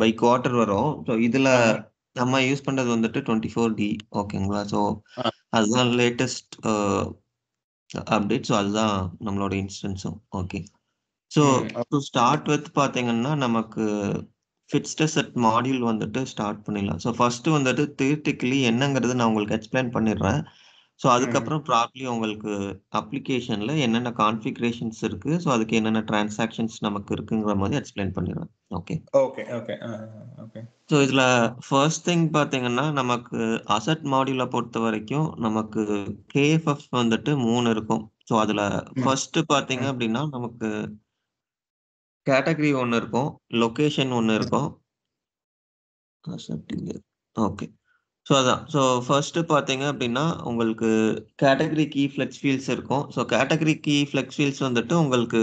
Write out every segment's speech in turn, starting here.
By quarter வரும். So இதுல ஆஹா. நம்ம யூஸ் பண்றது வந்துட்டு 24D ஓகேங்களா? So ah. அதுதான் லேட்டஸ்ட் அப்டேட். ஸோ அதுதான் நம்மளோட இன்ஸ்டன்ஸும். Okay. So to start with பார்த்தீங்கன்னா, நமக்கு ஃபிக்ஸ்ட் அசெட் மாடியூல் வந்துட்டு ஸ்டார்ட் பண்ணிடலாம். ஸோ ஃபர்ஸ்ட் வந்துட்டு தியரிட்டிக்கலி என்னங்கிறது நான் உங்களுக்கு எக்ஸ்பிளைன் பண்ணிடுறேன். ஸோ அதுக்கப்புறம் ப்ராபப்ளி உங்களுக்கு அப்ளிகேஷன்ல என்னென்ன கான்ஃபிகரேஷன்ஸ் இருக்கு, ஸோ அதுக்கு என்னென்ன டிரான்சாக்ஷன்ஸ் நமக்கு இருக்குங்கிற மாதிரி எக்ஸ்பிளைன் பண்ணிடுறேன். Okay. Okay, okay. Okay. So இதுல ஃபர்ஸ்ட் திங் பார்த்தீங்கன்னா, நமக்கு அசெட் மாடியூல பொறுத்தவரைக்கும் நமக்கு KFF வந்துட்டு 3 இருக்கும். ஸோ அதுல ஃபர்ஸ்ட் பார்த்தீங்க அப்படின்னா, நமக்கு கேட்டகரி 1 இருக்கும். லொகேஷன் 1 இருக்கும். அசெட் இங்க ஓகே. ஸோ அதான். ஸோ ஃபர்ஸ்ட் பார்த்தீங்க அப்படின்னா, உங்களுக்கு கேட்டகரி கீ ஃப்ளெக்ஸ் ஃபீல்ட்ஸ் இருக்கும். So category key flex fields வந்துட்டு உங்களுக்கு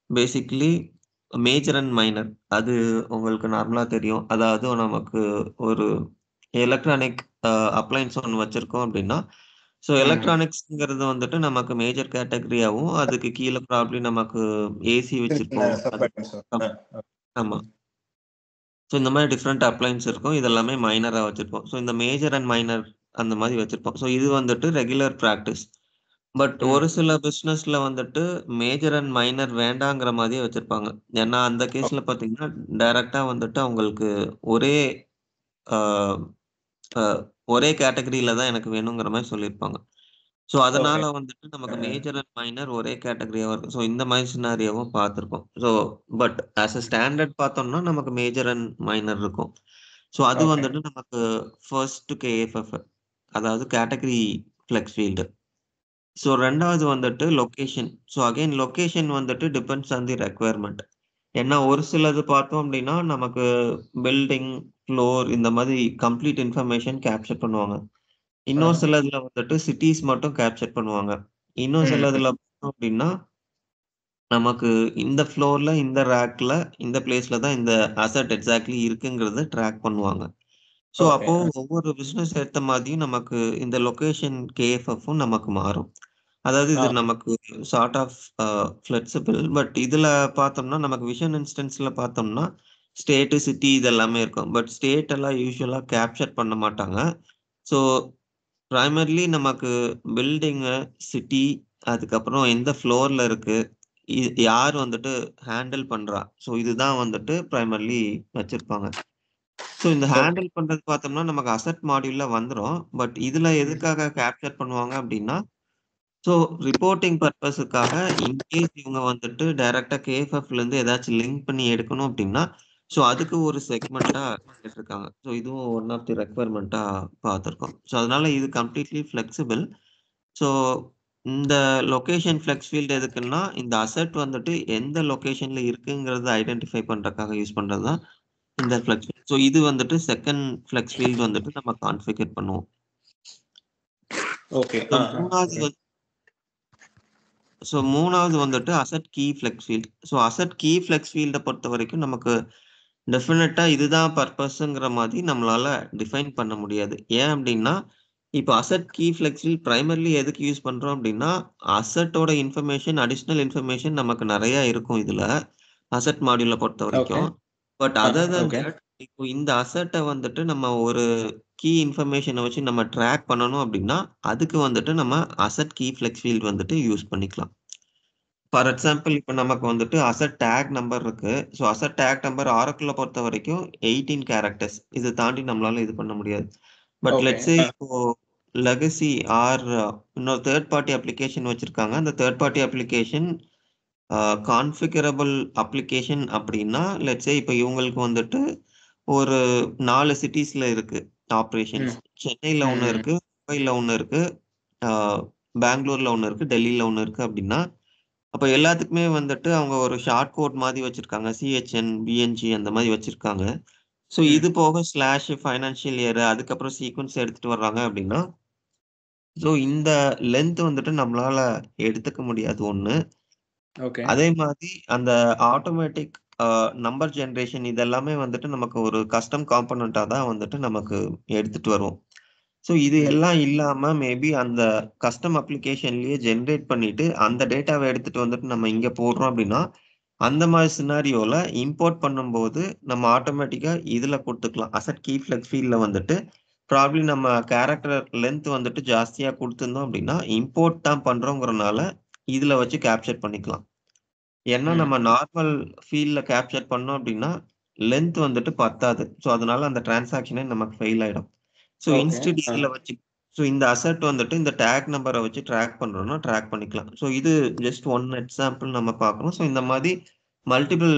பேசிக்கலி மேஜர் அண்ட் மைனர். அது உங்களுக்கு நார்மலா தெரியும். அதாவது நமக்கு ஒரு எலக்ட்ரானிக் அப்ளையன்ஸ் ஒண்ணு வச்சிருக்கோம் அப்படின்னா, ஸோ எலக்ட்ரானிக்ஸ்ங்கிறது வந்துட்டு நமக்கு மேஜர் கேட்டகரியாவும், அதுக்கு கீழ ப்ராபப்ளி நமக்கு ஏசி வச்சிருப்போம். அது ஆமா. ஸோ இந்த மாரி டிஃபரெண்ட் அப்ளையன்ஸ் இருக்கும். இது எல்லாமே மைனரா வச்சிருப்போம். ஸோ இந்த மேஜர் அண்ட் மைனர் அந்த மாரி வச்சிருப்போம். ஸோ இது வந்துட்டு ரெகுலர் பிராக்டிஸ். பட் ஒரு சில பிசினஸ்ல வந்துட்டு மேஜர் அண்ட் மைனர் வேண்டாங்கிற மாதிரியே வச்சிருப்பாங்க. ஏன்னா அந்த கேஸ்ல பார்த்தீங்கன்னா, டைரக்ட்டா வந்துட்டு அவங்களுக்கு ஒரே அ அ ஒரே கேட்டகரியில தான் எனக்கு வேணுங்கிற மாரி சொல்லியிருப்பாங்க. ஸோ அதனால வந்துட்டு நமக்கு மேஜர் அண்ட் மைனர் ஒரே கேட்டகரியாவா இருக்கும். ஸோ இந்த மாரி சினாரியோவும் பார்த்துருக்கோம். So but as a standard பார்த்தோம்னா, நமக்கு மேஜர் அண்ட் மைனர் இருக்கும். ஸோ அது வந்துட்டு நமக்கு ஃபர்ஸ்ட் KFF அதாவது கேட்டகரி ஃப்ளெக்ஸ் ஃபீல்டு. ஸோ 2வது வந்துட்டு லொகேஷன். ஸோ அகைன் லொகேஷன் வந்துட்டு டிபெண்ட்ஸ் ஆன் தி ரெக்வயர்மென்ட். ஏன்னா ஒரு சிலது பார்த்தோம் அப்டின்னா, நமக்கு பில்டிங், ஃப்ளோர் இந்த மாதிரி கம்ப்ளீட் இன்ஃபர்மேஷன் கேப்சர் பண்ணுவாங்க. இன்னொரு சிலதுல வந்துட்டு சிட்டீஸ் மட்டும் கேப்சர் பண்ணுவாங்க. இன்னும் சிலதுல பார்த்தோம் அப்டின்னா, நமக்கு இந்த ஃப்ளோர்ல, இந்த ரேக்ல, இந்த பிளேஸ்ல தான் இந்த அசெட் எக்ஸாக்ட்லி இருக்குங்கிறத ட்ராக் பண்ணுவாங்க. ஸோ அப்போ ஒவ்வொரு பிசினஸ் ஏத்த மாதிரியும் நமக்கு இந்த லொகேஷன் KFFம் நமக்கு மாறும். அதாவது இது நமக்கு சார்ட் ஆஃப் ஃப்ளெக்சிபிள். பட் இதுல பார்த்தோம்னா, நமக்கு விஷன் இன்ஸ்டன்ஸ்ல பார்த்தோம்னா, ஸ்டேட், சிட்டி இது எல்லாமே இருக்கும். பட் ஸ்டேட் எல்லாம் யூசுவலா கேப்சர் பண்ண மாட்டாங்க. ஸோ பிரைமரிலி நமக்கு பில்டிங்கு, சிட்டி அதுக்கப்புறம் எந்த ஃப்ளோர்ல இருக்கு, யார் வந்துட்டு ஹேண்டில் பண்றா. ஸோ இதுதான் வந்துட்டு பிரைமரிலி வச்சிருப்பாங்க. ஸோ இந்த ஹேண்டில் பண்றது பார்த்தோம்னா, நமக்கு அசெட் மாடியூல்ல வந்துரும். பட் இதுல எதுக்காக கேப்சர் பண்ணுவாங்க அப்டின்னா, ஸோ ரிப்போர்ட்டிங் பர்ப்பஸுக்காக இன்கேஸ் இவங்க வந்துட்டு டைரக்ட்டா KFFலேருந்து ஏதாச்சும் லிங்க் பண்ணி எடுக்கணும் அப்டின்னா, ஸோ அதுக்கு ஒரு செக்மென்ட்டா கேட்டிருக்காங்க. ஸோ இதுவும் ஒன் ஆஃப் தி ரெக்வயர்மென்ட்டா பார்த்துருக்கோம். ஸோ அதனால இது கம்ப்ளீட்லி ஃப்ளெக்சிபிள். ஸோ இந்த லொகேஷன் ஃப்ளெக்ஸ் ஃபீல்ட் எதுக்குன்னா, இந்த அசெட் வந்துட்டு எந்த லொகேஷன்ல இருக்குங்கிறத ஐடென்டிஃபை பண்றதுக்காக யூஸ் பண்றது தான் இந்த ஃப்ளெக்ஸ் ஃபீல்ட். ஸோ இது வந்துட்டு செகண்ட் ஃப்ளெக்ஸ் ஃபீல்ட் வந்துட்டு நம்ம கான்ஃபிகர் பண்ணுவோம். ஸோ 3வது வந்துட்டு asset key flex field. So asset key flex field பொறுத்தவரைக்கும் நமக்கு டெஃபினட்டா இதுதான் பர்ப்பஸ்ங்கிற மாதிரி நம்மளால டிஃபைன் பண்ண முடியாது. ஏன் அப்டின்னா, இப்ப asset key flex field primarily எதுக்கு யூஸ் பண்றோம் அப்டின்னா, அசெட்டோட இன்ஃபர்மேஷன், அடிஷனல் இன்ஃபர்மேஷன் நமக்கு நெறைய இருக்கும் இதுல. அசெட் மாடியூல பொறுத்தவரைக்கும். பட் அதர் தன் தட் இப்போ இந்த அசெட்ட வந்துட்டு நம்ம ஒரு கீ இன்ஃபர்மேஷன வச்சு நம்ம ட்ராக் பண்ணணும் அப்டின்னா, அதுக்கு வந்துட்டு நம்ம அசெட் கீ ஃப்ளெக்ஸ் ஃபீல்ட் வந்துட்டு யூஸ் பண்ணிக்கலாம். ஃபார் எக்ஸாம்பிள் இப்ப நமக்கு வந்துட்டு அசெட் டேக் நம்பர் இருக்கு. ஸோ அசெட் டேக் நம்பர் ஆரக்கிள்ல பொறுத்தவரைக்கும் 18 கேரக்டர்ஸ். இத தாண்டி நம்மளால இது பண்ண முடியாது. பட் லெட்ஸ் சே இப்போ லெகசி ஆர் இன்னொரு தேர்ட் பார்ட்டி அப்ளிகேஷன் வச்சிருக்காங்க. அந்த third party application configurable application அப்டின்னா, லெட்ஸ் சே இப்ப இவங்களுக்கு வந்துட்டு ஒரு 4 சிட்டீஸ்ல இருக்கு ஆப்பரேஷன்ஸ். சென்னையில 1 இருக்கு, மும்பைல 1 இருக்கு, அ பெங்களூர்ல 1 இருக்கு, டெல்லில 1 இருக்கு அப்டின்னா, அப்ப எல்லாத்துக்குமே வந்துட்டு அவங்க ஒரு ஷார்ட் கோட் மாரி வச்சிருக்காங்க. CHN, BNG அந்த மாரி வச்சிருக்காங்க. ஸோ இது போக ஸ்லாஷ் ஃபைனான்ஷியல் இயர் அதுக்கப்புறம் சீக்வென்ஸ் எடுத்துட்டு வர்றாங்க அப்டின்னா, ஸோ இந்த லென்த் வந்துட்டு நம்மளால எடுத்துக்க முடியாது 1. அதே மாதிரி அந்த ஆட்டோமேட்டிக் நம்பர் ஜெனரேஷன் இது எல்லாமே வந்துட்டு நமக்கு ஒரு கஸ்டம் காம்போனன்ட்டா தான் வந்துட்டு நமக்கு எடுத்துட்டு வருவோம். ஸோ இது எல்லாம் இல்லாம மேபி அந்த கஸ்டம் அப்ளிகேஷன்லயே ஜெனரேட் பண்ணிட்டு, அந்த டேட்டாவ எடுத்துட்டு வந்துட்டு நம்ம இங்க போடுறோம் அப்டின்னா, அந்த மாதிரி சினாரியோல இம்போர்ட் பண்ணும்போது நம்ம ஆட்டோமேட்டிக்கா இதுல கொடுத்துக்கலாம். அசெட் கீ ஃப்ளெக்ஸ் ஃபீல்ட்ல வந்துட்டு ப்ராபப்ளி நம்ம கேரக்டர் லென்த் வந்துட்டு ஜாஸ்தியா குடுத்திருந்தோம் அப்படின்னா, இம்போர்ட் தான் பண்றோம்ங்கிறனால இதுல வச்சு கேப்சர் பண்ணிக்கலாம். ஏன்னா நம்ம நார்மல் ஃபீல்ட்ல கேப்சர் பண்ணோம் அப்படின்னா, லென்த் வந்துட்டு பத்தாது. ஸோ அதனால அந்த டிரான்சாக்ஷனே நமக்கு ஃபெயில் ஆயிடும். So okay. இன்ஸ்டெட் இதுல வச்சு இந்த அசெட் வந்துட்டு இந்த டாக் நம்பர வச்சு ட்ராக் பண்றோம்னா ட்ராக் பண்ணிக்கலாம். ஸோ இது ஜஸ்ட் ஒன் எக்ஸாம்பிள் நம்ம பார்க்குறோம். ஸோ இந்த மாதிரி மல்டிபிள்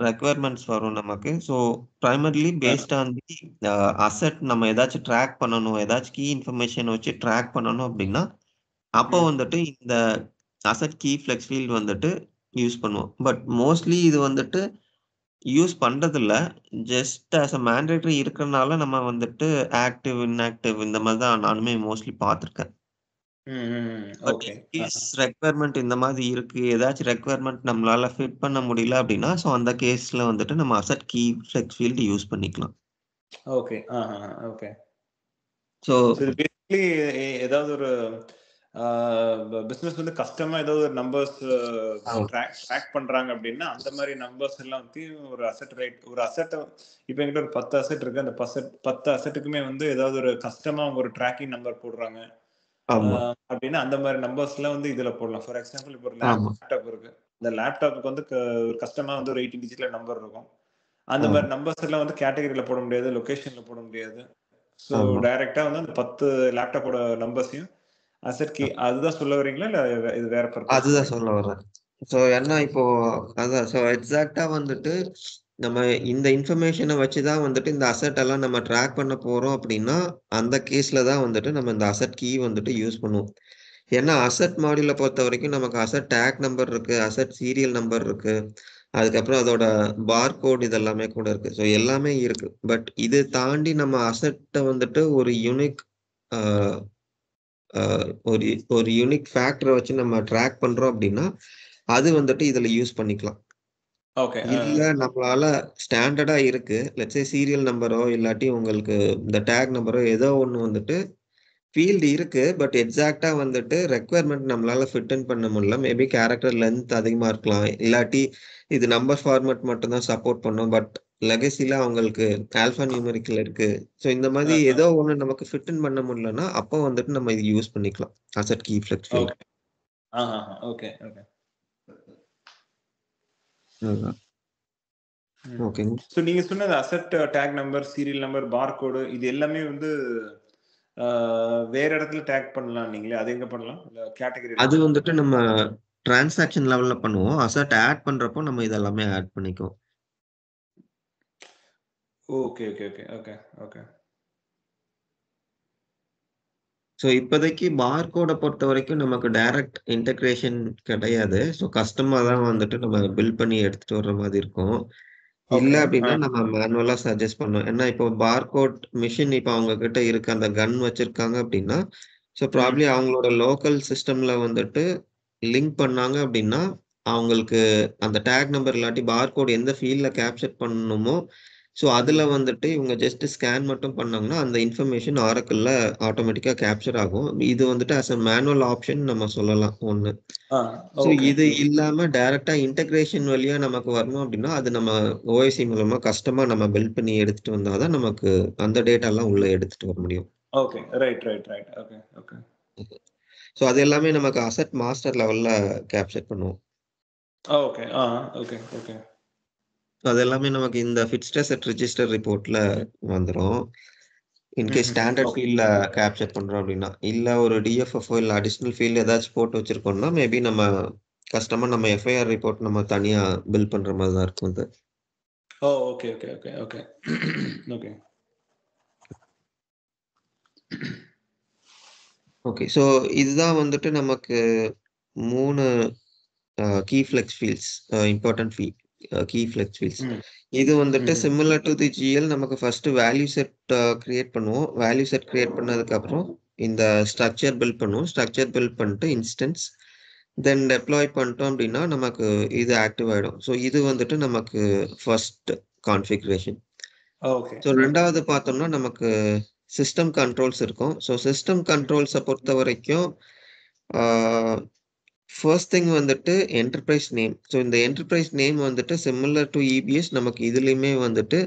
ரெக்வயர்மென்ட்ஸ் வரும் நமக்கு. So primarily based on the asset நம்ம ஏதாச்சும் ட்ராக் பண்ணணும், ஏதாச்சும் கீ இன்ஃபர்மேஷன் வச்சு ட்ராக் பண்ணணும் அப்படின்னா, அப்போ வந்துட்டு இந்த அசெட் கீ ஃப்ளெக்ஸ் ஃபீல்ட் வந்துட்டு யூஸ் பண்ணுவோம். பட் மோஸ்ட்லி இது வந்துட்டு யூஸ் பண்றதில்ல. ஜஸ்ட் ஆஸ் அ மேண்டேட்டரி இருக்கறனால நம்ம வந்துட்டு ஆக்டிவ், இன்ஆக்டிவ் இந்த மாரி தான் நானுமே மோஸ்ட்லி பார்த்துருக்கேன். But okay. இன்கேஸ் ரெக்வயர்மென்ட் இந்த மாதிரி இருக்கு. ஏதாச்சும் ரெக்வயர்மென்ட் நம்மளால ஃபிட் பண்ண முடியல அப்படின்னா, ஸோ அந்த கேஸ்ல வந்துட்டு நம்ம asset key flex field use பண்ணிக்கலாம். ஓகே. ஓகே. ஸோ இது பேசிக்கலி ஏதாவது ஒரு பிசினஸ் வந்து கஸ்டமா ஏதாவது ஒரு நம்பர்ஸ் ட்ராக் பண்றாங்க அப்படின்னா அந்த மாதிரி நம்பர்ஸ் எல்லாம் வந்து ஒரு அசெட் ரைட் ஒரு அசெட் இப்போ என்கிட்ட ஒரு 10 அசெட் இருக்கு. அந்த 10 அசெட்டுக்குமே வந்து ஏதாவது ஒரு கஸ்டமா அவங்க ஒரு ட்ராக்கிங் நம்பர் போடுறாங்க ஆமா, அப்படின்னா அந்த மாதிரி நம்பர்ஸ் எல்லாம் வந்து இதுல போடலாம். ஃபார் எக்ஸாம்பிள் இப்போ ஒரு ஆமா, லேப்டாப் இருக்கு. இந்த லேப்டாப்புக்கு வந்து ஒரு கஸ்டமா வந்து ஒரு 18 டிஜிட்ல நம்பர் இருக்கும். அந்த ஆமா, மாதிரி நம்பர்ஸ் எல்லாம் வந்து கேட்டகரியில போட முடியாது, லொகேஷன்ல போட முடியாது. ஸோ ஆமா. டைரக்டா வந்து அந்த 10 லேப்டாப்போட நம்பர்ஸையும் அசெட் கீ அதுதான் சொல்ல வரீங்களா இல்ல இது வேற பர்பஸ் அதுதான் சொல்றீங்க? சொல்ல வர்றேன். ஸோ ஏன்னா இப்போ அதான் ஸோ எக்ஸாக்ட்டா வந்துட்டு நம்ம இந்த இன்ஃபர்மேஷன வச்சு தான் வந்துட்டு இந்த அசெட் எல்லாம் நம்ம ட்ராக் பண்ண போறோம் அப்படின்னா, அந்த கேஸ்ல தான் வந்துட்டு நம்ம இந்த அசெட் கீ வந்துட்டு யூஸ் பண்ணுவோம். ஏன்னா அசெட் மாடியூல பொறுத்தவரைக்கும் நமக்கு அசெட் டேக் நம்பர் இருக்கு, அசெட் சீரியல் நம்பர் இருக்கு. அதுக்கப்புறம் அதோட பார்கோட் இது எல்லாமே கூட இருக்கு. ஸோ எல்லாமே இருக்கு. பட் இது தாண்டி நம்ம அசெட்ட வந்துட்டு ஒரு யூனிக் அ அ ஒரு ஒரு யூனிக் ஃபேக்டர வச்சு நம்ம ட்ராக் பண்றோம் அப்படின்னா, அது வந்துட்டு இதுல யூஸ் பண்ணிக்கலாம். ஓகே. இல்ல நம்மளால ஸ்டாண்டர்டா இருக்கு. லெட்ஸ் சே சீரியல் நம்பரோ இல்லாட்டி உங்களுக்கு இந்த டேக் நம்பரோ ஏதோ ஒண்ணு வந்துட்டு ஃபீல்ட் இருக்கு. பட் எக்ஸாக்ட்டா வந்துட்டு ரெக்வயர்மென்ட் நம்மளால ஃபிட் இன் பண்ண முடியல. மேபி கேரக்டர் லென்த் அதிகமா இருக்கலாம். இல்லாட்டி இது நம்பர் ஃபார்மேட் மட்டும் தான் சப்போர்ட் பண்ணும். பட் லெகசில அவங்களுக்கு ஆல்ஃபா நியூமெரிக்கல் இருக்கு. ஸோ இந்த மாதிரி ஏதோ ஒண்ணு நமக்கு ஃபிட் இன் பண்ண முடியலன்னா, அப்போ வந்துட்டு நம்ம இது யூஸ் பண்ணிக்கலாம். Asset key flex field. Okay. Okay. Okay. அதுதான். ஓகேங்க. ஸோ நீங்க சொன்னது asset tag number, serial number, barcode இது எல்லாமே வந்து வேற இடத்துல டேக் பண்ணலாம் நீங்களே. அது எங்க பண்ணலாம்? இல்ல கேட்டகரியில அது பண்ணலாமா? வந்துட்டு நம்ம டிரான்சாக்ஷன் லெவல்ல பண்ணுவோம். அசெட் ஆட் பண்றப்போ நம்ம இதெல்லாமே ஆட் பண்ணிக்குவோம். ஓகே. ஓகே. ஸோ இப்போதைக்கு பார்கோட பொறுத்தவரைக்கும் நமக்கு டைரக்ட் இன்டகிரேஷன் கிடையாது. ஸோ கஸ்டமா தான் வந்துட்டு நம்ம பில்ட் பண்ணி எடுத்துட்டு வர்ற மாதிரி இருக்கும். இல்ல ஓகே. அப்படின்னா நம்ம மேனுவலா சஜெஸ்ட் பண்ணணும். ஏன்னா இப்போ பார்கோட் மெஷின் இப்ப அவங்க கிட்ட இருக்கு. அந்த கன் வச்சிருக்காங்க அப்படின்னா, ஸோ ப்ராபப்ளி அவங்களோட லோக்கல் சிஸ்டம்ல வந்துட்டு லிங்க் பண்ணாங்க அப்படின்னா, அவங்களுக்கு அந்த டேக் நம்பர் இல்லாட்டி பார்கோட் எந்த ஃபீல்ட்ல கேப்சர் பண்ணணுமோ, ஸோ அதுல வந்துட்டு இவங்க ஜஸ்ட் ஸ்கேன் மட்டும் பண்ணாங்கன்னா, அந்த இன்ஃபர்மேஷன் ஆரக்கிள்ல ஆட்டோமேட்டிக்கா கேப்சர் ஆகும். இது வந்துட்டு ஆஸ் அ மேனுவல் ஆப்ஷன் நம்ம சொல்லலாம் ஒண்ணு. So okay. இது இல்லாம டைரக்ட்டா இன்டகிரேஷன் வழியா நமக்கு வரணும் அப்படின்னா, அது நம்ம ஓஐசி மூலமா கஸ்டமா நம்ம பில்ட் பண்ணி எடுத்துட்டு வந்தா தான் நமக்கு அந்த டேட்டாலாம் உள்ள எடுத்துட்டு வர முடியும். ஓகே. ரைட். ஓகே. ஸோ அது எல்லாமே நமக்கு அசெட் மாஸ்டர் லெவல்ல கேப்சர் பண்ணுவோம். ஓகே. ஓகே. அது எல்லாமே நமக்கு இந்த ஃபிக்ஸ்ட் அசெட் ரிஜிஸ்டர் ரிப்போர்ட்ல வந்துரும். In case standard okay. ஃபீல்ட்ல கேப்சர் பண்றோம் அப்படின்னா. இல்ல ஒரு டிஎஃப்எஃப்ஓ இல்ல அடிஷனல் ஃபீல்ட் ஏதாச்சும் போட்டு வச்சிருக்கோம்னா, மேபி நம்ம கஸ்டமா நம்ம எஃப்ஐஆர் ரிப்போர்ட் நம்ம தனியா பில்ட் பண்ற மாரி தான் இருக்கும் அது. ஓகே. ஓகே. ஓகே. ஸோ இதுதான் வந்துட்டு நமக்கு 3 key flex fields important key flex fields. இது வந்துட்டு சிமிலர் டூ தி ஜிஎல் நமக்கு ஃபர்ஸ்ட் வேல்யூ செட் கிரியேட் பண்ணுவோம். வேல்யூ செட் கிரியேட் பண்ணதுக்கப்புறம் இந்த ஸ்ட்ரக்சர் பில்ட் பண்ணுவோம். ஸ்ட்ரக்சர் பில்ட் பண்ணிட்டு இன்ஸ்டன்ஸ் தென் டெப்ளாய் பண்ணிட்டோம் அப்படின்னா நமக்கு இது ஆக்டிவ் ஆயிடும். ஸோ இது வந்துட்டு நமக்கு ஃபர்ஸ்ட் கான்ஃபிகரேஷன். ஓகே. ஸோ 2வது பார்த்தோம்னா நமக்கு சிஸ்டம் கண்ட்ரோல்ஸ் இருக்கும். ஸோ சிஸ்டம் கண்ட்ரோல்ஸ பொறுத்தவரைக்கும் ஃபர்ஸ்ட் திங் வந்துட்டு என்டர்பிரைஸ் நேம். ஸோ இந்த என்டர்பிரைஸ் நேம் வந்துட்டு சிமிலர் டு இபிஎஸ் நமக்கு இதுலயுமே வந்துட்டு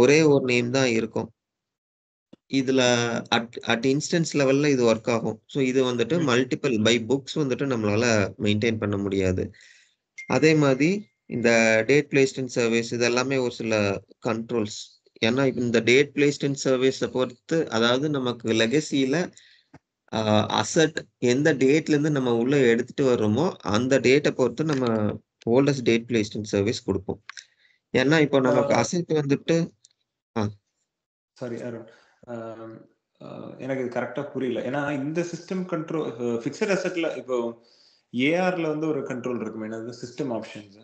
ஒரே ஒரு நேம் தான் இருக்கும். இதுல அட் இன்ஸ்டன்ஸ் லெவல்ல இது ஒர்க் ஆகும். ஸோ இது வந்துட்டு மல்டிபிள் பை புக்ஸ் வந்துட்டு நம்மளால மெயின்டைன் பண்ண முடியாது. அதே மாதிரி இந்த டேட் பிளேஸ்ட் இன் சர்வீஸ் இது எல்லாமே ஒரு சில கண்ட்ரோல்ஸ். ஏன்னா இந்த டேட் பிளேஸ்ட் இன் சர்வீஸை பொறுத்து அதாவது நமக்கு லெகசியில அசட் எந்த டேட்ல இருந்து நம்ம உள்ள எடுத்துட்டு வர்றோமோ அந்த டேட்டை பொறுத்து நம்ம ஓல்டஸ்ட் டேட் பிளேஸ்ட் இன் சர்வீஸ் கொடுப்போம். ஏன்னா இப்போ நமக்கு அசட் வந்துட்டு சாரி அருண், எனக்கு இது கரெக்டா புரியல. ஏன்னா இந்த சிஸ்டம் கண்ட்ரோல் ஃபிக்ஸட் அசெட்ல இப்போ ஏஆர்ல வந்து ஒரு கண்ட்ரோல் இருக்கும், என்னது சிஸ்டம் ஆப்ஷன்ஸ்.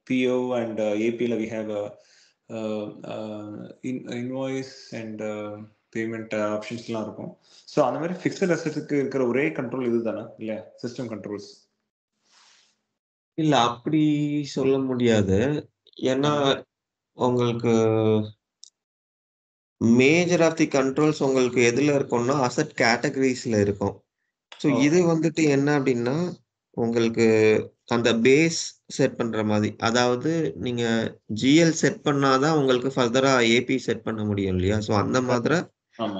பிஓ அண்ட் ஏபியில் we have invoice and payment ஆப்ஷன்ஸ்லாம் இருக்கும். ஸோ அந்த மாதிரி ஃபிக்ஸட் அசெட்டுக்கு இருக்கிற ஒரே கண்ட்ரோல் இது தானே இல்லையா, சிஸ்டம் கண்ட்ரோல்ஸ்? இல்ல அப்படி சொல்ல முடியாது. ஏன்னா உங்களுக்கு மேஜர் ஆஃப் தி கண்ட்ரோல்ஸ் உங்களுக்கு எதுல இருக்கும்னா அசெட் கேட்டகரிஸ்ல இருக்கும். ஸோ இது வந்துட்டு என்ன அப்படின்னா உங்களுக்கு அந்த பேஸ் செட் பண்ற மாதிரி, அதாவது நீங்க ஜிஎல் செட் பண்ணாதான் உங்களுக்கு ஃபர்தரா ஏபி செட் பண்ண முடியும் இல்லையா? ஸோ அந்த மாதிரி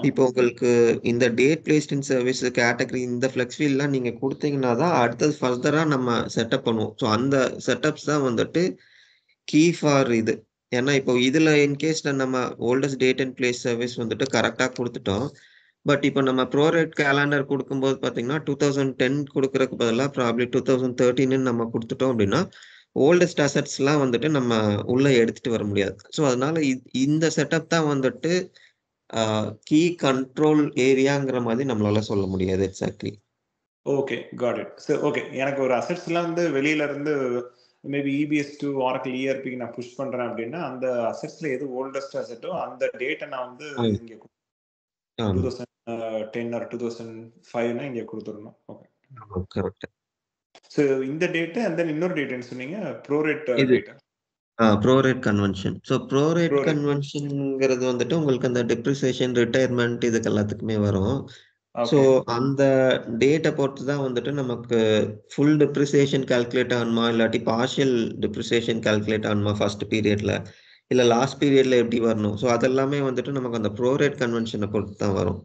இப்போ உங்களுக்கு இந்த டேட் பிளேஸ்ட் இன் சர்வீஸ் கேட்டகரி இந்த ஃபிளெக்ஸ் ஃபீல்ட்லாம் நீங்க கொடுத்தீங்கன்னா தான் அடுத்தது ஃபர்தரா நம்ம செட்டப் பண்ணுவோம். ஸோ அந்த செட்டப்ஸ் தான் வந்துட்டு கீ ஃபார் இது. ஏன்னா இப்போ இதுல இன்கேஸ் நம்ம oldest date and place service வந்துட்டு கரெக்டா கொடுத்துட்டோம். பட் இப்போ நம்ம ப்ரோரேட் கேலண்டர் கொடுக்கும்போது பார்த்தீங்கன்னா 2010 கொடுக்கறதுக்கு பதிலாக ப்ராப்ளி 2013 நம்ம கொடுத்துட்டோம் அப்படின்னா ஓல்டஸ்ட் அசட்ஸ்லாம் வந்துட்டு நம்ம உள்ள எடுத்துட்டு வர முடியாது. ஸோ அதனால இந்த செட்டப் தான் வந்துட்டு கீ கண்ட்ரோல் ஏரியாங்கிற மாதிரி நம்மளால சொல்ல முடியாது exactly. Okay, got it. So okay, எனக்கு ஒரு அசெட்ஸ்லாம் வந்து வெளியில இருந்து மேபி இபிஎஸ் டு ஆரக்கிள் இஆர்பிக்கு நான் புஷ் பண்றேன் அப்படின்னா அந்த அசெட்ஸ்ல எது ஓல்டஸ்ட் அசெட்டோ அந்த டேட்டை நான் வந்து இங்க 2010 ஆர் 2005 இங்க கொடுத்துடணும். Okay, correct. சோ இந்த டேட்டா and then இன்னொரு டேட்டான்னு சொன்னீங்க, prorate data. Prorate convention. So prorate கன்வென்ஷன்ங்கிறது வந்துட்டு உங்களுக்கு அந்த டெப்ரிசியேஷன் ரிட்டையர்மெண்ட் இதுக்கு எல்லாத்துக்குமே வரும். ஸோ அந்த டேட்டை பொறுத்து தான் வந்துட்டு நமக்கு ஃபுல் டெப்ரிசியேஷன் கால்குலேட் ஆகுமா இல்லாட்டி பார்ஷியல் டெப்ரிசியேஷன் கால்குலேட் ஆகுமா ஃபர்ஸ்ட் பீரியட்ல இல்லை லாஸ்ட் பீரியட்ல எப்படி வரணும். ஸோ அதெல்லாமே வந்துட்டு நமக்கு அந்த ப்ரோரேட் கன்வென்ஷனை பொறுத்து தான் வரும்.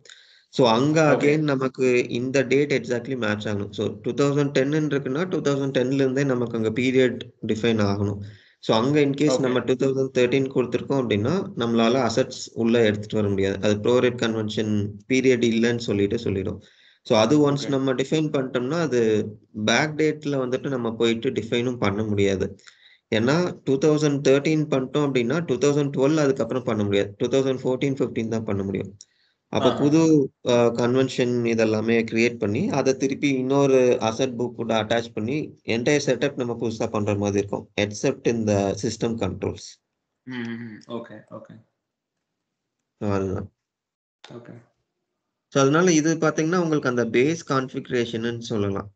ஸோ அங்க அகெயின் நமக்கு இந்த டேட் எக்ஸாக்ட்லி மேட்ச் ஆகணும். ஸோ 2010 இருக்குன்னா 2010ல இருந்தே நமக்கு அங்க பீரியட் டிஃபைன் ஆகணும். ஸோ அங்க இன்கேஸ் நம்ம 2013 கொடுத்துருக்கோம் அப்படின்னா நம்மளால அசட்ஸ் உள்ள எடுத்துட்டு வர முடியாது. அது ப்ரோரேட் கன்வென்ஷன் பீரியட் இல்லைன்னு சொல்லிடும். ஸோ அது ஒன்ஸ் நம்ம டிஃபைன் பண்ணிட்டோம்னா அது பேக் டேட்ல வந்துட்டு நம்ம போயிட்டு டிஃபைனும் பண்ண முடியாது. ஏன்னா 2013 பண்ணிட்டோம் அப்படின்னா 2012 அதுக்கப்புறம் பண்ண முடியாது. 2014, 15 தான் பண்ண முடியும். அப்ப புது கன்வென்ஷன் இதெல்லாமே கிரியேட் பண்ணி அதை திருப்பி இன்னொரு அசெட் புக் கூட அட்டாச் பண்ணி என்டையர் செட்டப் நம்ம புதுசா பண்ற மாதிரி இருக்கும் எக்ஸெப்ட் இந்த சிஸ்டம் கண்ட்ரோல்ஸ். ஓகே ஓகே அதுதான். ஓகே. ஸோ அதனால இது பாத்தீங்கன்னா உங்களுக்கு அந்த பேஸ் கான்ஃபிகரேஷன் சொல்லலாம்.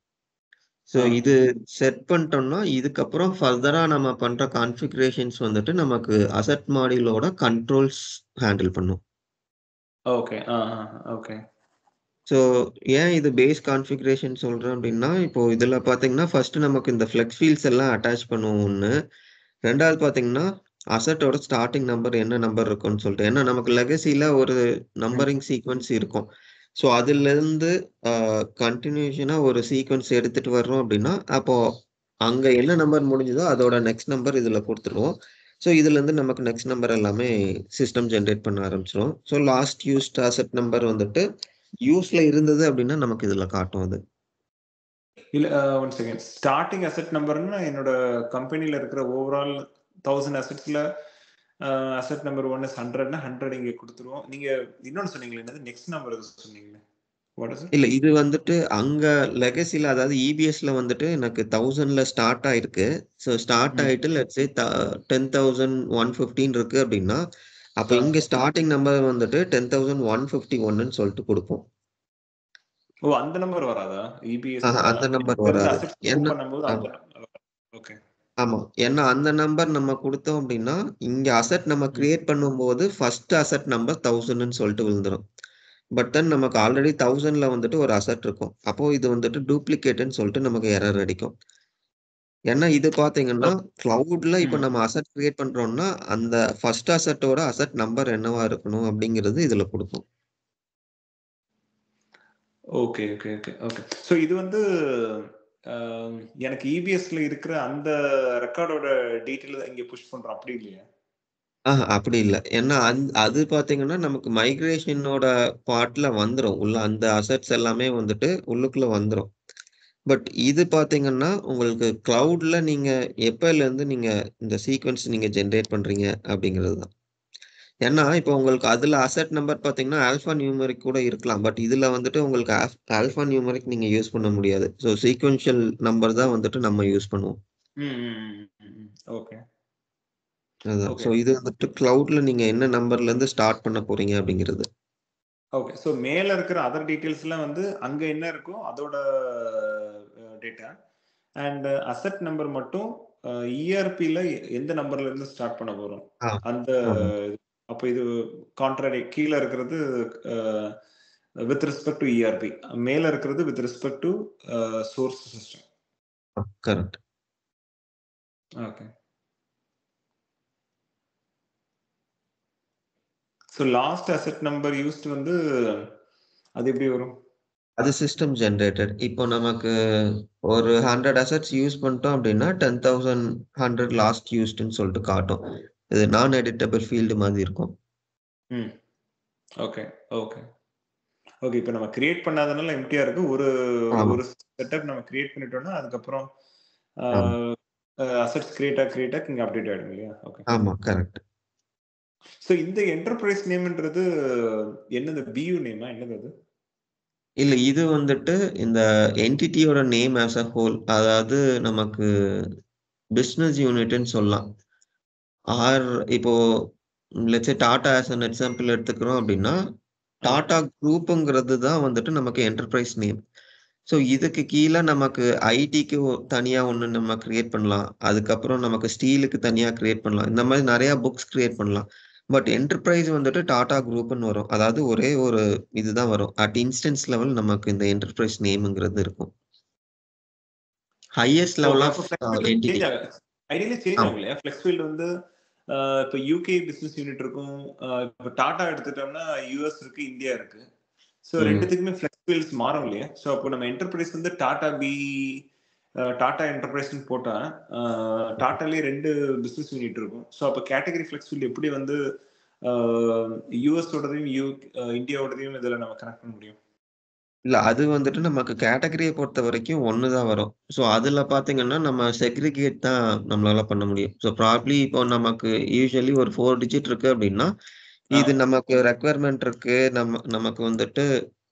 ஸோ இது செட் பண்ணிட்டோம்னா இதுக்கப்புறம் ஃபர்தரா நம்ம பண்ற கான்ஃபிகரேஷன்ஸ் வந்துட்டு நமக்கு அசெட் மாடியூலோட கண்ட்ரோல்ஸ் ஹேண்டில் பண்ணும். Okay okay. ஸோ ஏன் இது பேஸ் கான்ஃபிகரேஷன் சொல்றேன் அப்படின்னா இப்போ இதுல பாத்தீங்கன்னா ஃபர்ஸ்ட் நமக்கு இந்த ஃபிளெக்ஸ் ஃபீல்ட்ஸ் எல்லாம் அட்டாச் பண்ணுவோம் ஒன்று. ரெண்டாவது பாத்தீங்கன்னா அசட்டோட ஸ்டார்டிங் நம்பர் என்ன நம்பர் இருக்குன்னு சொல்லிட்டு, ஏன்னா நமக்கு லெகசியில ஒரு நம்பரிங் சீக்வன்ஸ் இருக்கும். ஸோ அதுல இருந்து கண்டினியூஷனா ஒரு சீக்வன்ஸ் எடுத்துட்டு வர்றோம் அப்படின்னா அப்போ அங்க என்ன நம்பர் முடிஞ்சதோ அதோட நெக்ஸ்ட் நம்பர் இதுல கொடுத்துருவோம். ஸோ இதுல இருந்து நமக்கு நெக்ஸ்ட் நம்பர் எல்லாமே சிஸ்டம் ஜென்ரேட் பண்ண ஆரம்பிச்சிடும். So last used asset number வந்துட்டு யூஸ்ல இருந்தது அப்படின்னா நமக்கு இதுல காட்டும். அது இல்ல, ஒன் செகண்ட். ஸ்டார்டிங் அசெட் நம்பர்னா என்னோட கம்பெனில இருக்கிற ஓவரால் 1000 அசெட்ஸ்ல அசெட் நம்பர் 1 இஸ் 100னா 100 இங்க கொடுத்துருவோம். நீங்க இன்னொன்னு சொன்னீங்களே, என்னது நெக்ஸ்ட் நம்பர் சொன்னீங்களே, வாட் இஸ் இட்? இல்ல இது வந்துட்டு அங்க லெகசில அதாவது இபிஎஸ்ல வந்துட்டு எனக்கு 1000ல ஸ்டார்ட் ஆயிருக்கு. ஸோ ஸ்டார்ட் ஆயிட்டு லெட்ஸ் சே 10,115 இருக்கு அப்படின்னா அப்ப இங்க ஸ்டார்டிங் நம்பர் வந்துட்டு 10,151ன்னு சொல்லிட்டு கொடுப்போம். ஓ, அந்த நம்பர் வராதா இபிஎஸ்? அந்த நம்பர் வராது. ஏன்னா பண்ணும்போது அந்த ஓகே. ஆமா, ஏன்னா அந்த நம்பர் நம்ம கொடுத்தோம் அப்படின்னா இங்க அசெட் நம்ம கிரியேட் பண்ணும்போது ஃபர்ஸ்ட் அசெட் நம்பர் 1000ன்னு சொல்லிட்டு விழுந்துரும். பட் தென் நமக்கு ஆல்ரெடி 1000ல வந்துட்டு ஒரு அசெட் இருக்கும். அப்போ இது வந்துட்டு டூப்ளிகேட்ன்னு சொல்லிட்டு நமக்கு எரர் அடிக்கும். ஏன்னா இது பார்த்தீங்கன்னா, கிளவுட்ல இப்ப நம்ம அசெட் கிரியேட் பண்றோம்னா, அந்த ஃபர்ஸ்ட் அசெட்டோட அசெட் நம்பர் என்னவா இருக்கணும் அப்படிங்கிறது இதுல குடுக்கும். Okay, okay, okay, okay. So இது வந்து எனக்கு இபிஎஸ்ல இருக்கிற அந்த ரெக்கார்டோட டீட்டெயில் இங்க புஷ் பண்றோம் அப்படி இல்லையா? அப்படி இல்ல. ஏன்னா அது பார்த்தீங்கன்னா, நமக்கு மைக்ரேஷனோட பார்ட்ல வந்துரும். உள்ள அந்த அசெட்ஸ் எல்லாமே வந்துட்டு உள்ளுக்குள்ள வந்துரும். பட் இது பார்த்தீங்கன்னா, உங்களுக்கு கிளவுட்ல நீங்க எப்பலேருந்து நீங்க இந்த சீக்வென்ஸ் நீங்க ஜெனரேட் பண்றீங்க அப்படிங்கிறது தான். ஏன்னா, இப்போ உங்களுக்கு அதுல அசெட் நம்பர் பார்த்தீங்கன்னா, ஆல்ஃபா நியூமெரிக் கூட இருக்கலாம். பட் இதுல வந்துட்டு உங்களுக்கு ஆல்ஃபா நியூமெரிக் நீங்க யூஸ் பண்ண முடியாது. ஸோ சீக்வென்ஷியல் நம்பர் தான் வந்துட்டு நம்ம யூஸ் பண்ணுவோம். ஓகே, அதான். ஸோ ஓகே, இது வந்துட்டு கிளவுட்ல நீங்க என்ன நம்பர்லேருந்து ஸ்டார்ட் பண்ண போறீங்க அப்படிங்கிறது. ஓகே. ஸோ மேல இருக்கிற அதர் டீட்டெயில்ஸ்லாம் வந்து அங்க என்ன இருக்கோ அதோட டேட்டா அண்ட் அசெட் நம்பர் மட்டும் இஆர்பில எந்த நம்பர்ல இருந்து ஸ்டார்ட் பண்ண போறோம் ஆ. அந்த ஆமா. அப்போ இது கான்ட்ராடி கீழே இருக்கிறது வித் ரெஸ்பெக்ட் டு இஆர்பி, மேல இருக்கிறது with respect to source system. Correct. Okay. So last asset number used வந்து அது எப்படி வரும்? அது சிஸ்டம் ஜெனரேட்டட். இப்போ நமக்கு ஒரு 100 அசெட்ஸ் யூஸ் பண்ணிட்டோம் அப்படின்னா, 10,100 லாஸ்ட் யூஸ்டுன்னு சொல்லிட்டு காட்டும். இது நான் எடிட்டபிள் ஃபீல்டு மாதிரி இருக்கும். ம். Okay, okay, okay. இப்போ நம்ம கிரியேட் பண்ணாதனால எம்டியா இருக்கு. ஒரு ஆமா. ஒரு செட்டப் நம்ம கிரியேட் பண்ணிட்டோம்னா அதுக்கப்புறம் ஆமா. அசெட்ஸ் கிரியேட் ஆக இங்க அப்டேட் ஆயிடும் இல்லையா? ஓகே. ஆமா. கரெக்ட். ஸோ இந்த என்டர்பிரைஸ் நேம்ன்றது என்னது? பியூ நேமா என்னது அது? இல்ல இது வந்துட்டு இந்த என்டிட்டியோட நேம் ஆஸ் அ ஹோல். அதாவது நமக்கு பிசினஸ் யூனிட்ன்னு சொல்லலாம். ஆர் இப்போ let's say Tata as an example எடுத்துக்கிறோம் அப்படின்னா, டாடா குரூப்ங்கிறது தான் வந்துட்டு நமக்கு என்டர்பிரைஸ் நேம். ஸோ இதுக்கு கீழ நமக்கு ஐடிக்கு தனியா ஒண்ணு நம்ம கிரியேட் பண்ணலாம். அதுக்கப்புறம் நமக்கு ஸ்டீலுக்கு தனியா கிரியேட் பண்ணலாம். இந்த மாரி நெறைய புக்ஸ் கிரியேட் பண்ணலாம். பட் என்டர்பிரைஸ் வந்துட்டு டாடா குரூப்ன்னு வரும். அதாவது ஒரே ஒரு இதுதான் வரும். அட் இன்ஸ்டன்ஸ் லெவல் நமக்கு இந்த என்டர்பிரைஸ் நேம்ங்கிறது இருக்கும். Highest level okay. ஆஃப் அப்போ ஃப்ளெக்ஸ்ஃபீல்ட் வந்து என்டிட்டி. சேஞ்ச் ஆகாது. ஐடியலி சேஞ்ச் ஆமா. ஆகும் இல்லையா? ஃப்ளெக்ஸ்ஃபீல்ட் வந்து இப்போ யூகே பிசினஸ் யூனிட் இருக்கும். இப்போ டாடா எடுத்துட்டோம்னா யூஎஸ் இருக்கு, இந்தியா இருக்கு. ஸோ ம். ரெண்டுத்துக்குமே ஃப்ளெக்ஸ்ஃபீல்ட்ஸ் மாறும் இல்லையா? ஸோ அப்போ நம்ம என்டர்பிரைஸ் வந்து டாடா என்டர்பிரைஸ்ன்னு போட்டா டாட்டாலேயே 2 பிசினஸ் யூனிட் இருக்கும். ஸோ அப்போ கேட்டகரி ஃப்ளெக்ஸ்ஃபீல்ட் எப்படி வந்து யூஎஸோடதையும் இந்தியாவோடதையும் இதில் நம்ம கனெக்ட் பண்ண முடியும்? இல்ல அது வந்துட்டு நமக்கு கேட்டகரிய பொறுத்தவரைக்கும் 1 தான் வரும். ஸோ அதுல பார்த்தீங்கன்னா, நம்ம செக்ரிகேட் தான் நம்மளால பண்ண முடியும். ஸோ ப்ராபப்ளி இப்போ நமக்கு யூசுவலி ஒரு 4 டிஜிட் இருக்கு அப்டின்னா, இது நமக்கு ரெக்வயர்மென்ட் இருக்கு. நமக்கு வந்துட்டு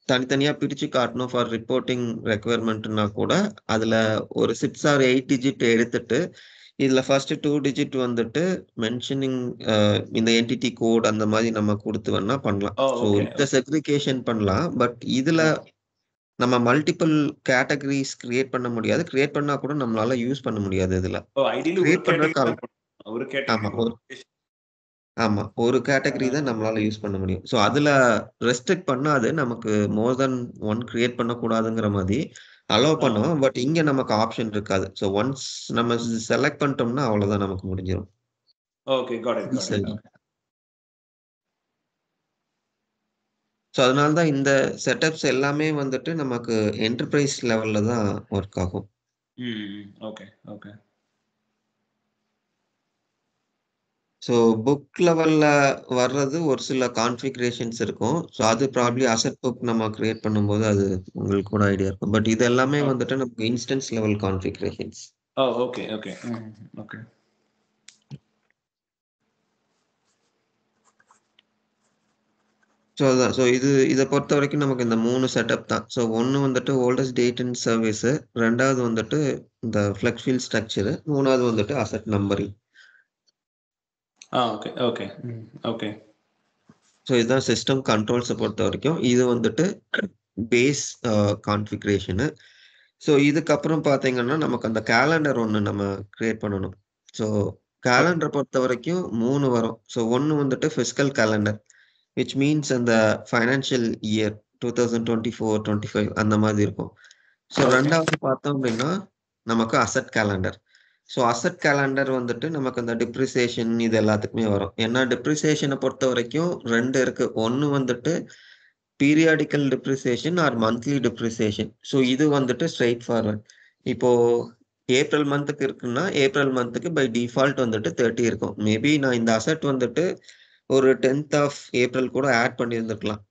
தனித்தனியா பிரிச்சு காட்டணும் ஃபார் ரிப்போர்ட்டிங் ரெக்வயர்மென்ட்னா கூட, அதுல ஒரு 6 ஆர் 8 டிஜிட் எடுத்துட்டு, இதுல ஃபர்ஸ்ட் 2 டிஜிட் வந்துட்டு மென்ஷனிங் இந்த என்டிட்டி கோட் அந்த மாரி நம்ம குடுத்து வேணா பண்ணலாம். So okay. இந்த செக்ரிகேஷன் பண்ணலாம். பட் இதுல நம்ம மல்டிபிள் கேட்டகரீஸ் கிரியேட் பண்ண முடியாது. கிரியேட் பண்ணா கூட நம்மளால யூஸ் பண்ண முடியாது இதுல. ஐடியலி ஒரு கிரியேட் கேட்டகரி பண்றதுக்கு தான் பண்ணணும். ஒரு ஆமா. கேட்டகரி ஒரு ஆமா. ஒரு கேட்டகரி தான் நம்மளால யூஸ் பண்ண முடியும். ஸோ அதுல ரெஸ்ட்ரிக்ட் பண்ணாது. நமக்கு மோர் தென் 1 கிரியேட் பண்ணக்கூடாதுங்கிற மாரி அலோவ் பண்ணும். பட் இங்க நமக்கு ஆப்ஷன் இருக்காது. ஸோ ஒன்ஸ் நம்ம செலக்ட் பண்ணிட்டோம்னா அவ்வளோதான் நமக்கு முடிஞ்சிரும். Okay. Got it, got it. ஈஸியா. ஓகே. ஸோ அதனால தான் இந்த செட்டப்ஸ் எல்லாமே வந்துட்டு நமக்கு என்டர்பிரைஸ் லெவல்ல தான் வொர்க் ஆகும். Okay, okay. ஸோ புக் லெவல்ல வர்றது ஒரு சில கான்ஃபிகரேஷன்ஸ் இருக்கும். ஸோ அது ப்ராபப்ளி அசெட் புக் நம்ம கிரியேட் பண்ணும்போது அது உங்களுக்கு கூட ஐடியா இருக்கும். பட் இது எல்லாமே வந்துட்டு நமக்கு instance level configurations. Okay, okay. Okay. So அதான். ஸோ இத பொறுத்தவரைக்கும் நமக்கு இந்த 3 செட்டப் தான். ஸோ 1 வந்துட்டு ஓல்டஸ்ட் டேட் அண்ட் சர்வீஸு, 2வது வந்துட்டு இந்த ஃப்ளெக்ஸ்ஃபீல்ட் ஸ்ட்ரக்சரு, 3வது வந்துட்டு asset numbering. Okay, okay. Okay. So இதுதான் சிஸ்டம் கண்ட்ரோல்ஸ பொறுத்தவரைக்கும். இது வந்துட்டு பேஸ் கான்ஃபிகரேஷனு. ஸோ இதுக்கப்புறம் பார்த்தீங்கன்னா, நமக்கு அந்த கேலண்டர் ஒண்ணு நம்ம கிரியேட் பண்ணணும். ஸோ கேலண்டர பொறுத்தவரைக்கும் 3 வரும். ஸோ 1 வந்துட்டு பிசிக்கல் கேலண்டர். விச் மீன்ஸ் அந்த ஃபைனான்சியல் இயர் 2024-25 அந்த மாதிரி இருக்கும். ஸோ ரெண்டாவது பார்த்தோம் அப்படின்னா நமக்கு asset calendar. So asset calendar வந்துட்டு நமக்கு அந்த டிப்ரிசியேஷன் இது எல்லாத்துக்குமே வரும். ஏன்னா டிப்ரிசியேஷனை பொறுத்த வரைக்கும் 2 இருக்கு. ஒன்று வந்துட்டு periodical depreciation R monthly depreciation. So இது வந்துட்டு ஸ்ட்ரெயிட் ஃபார்வர்ட். இப்போ ஏப்ரல் மந்த்துக்கு இருக்குன்னா ஏப்ரல் மந்த்துக்கு பை டிஃபால்ட் வந்துட்டு 30 இருக்கும். மேபி நான் இந்த அசட் வந்துட்டு ஒரு 10th ஆஃப் ஏப்ரல் கூட ஆட் பண்ணியிருந்துருக்கலாம்.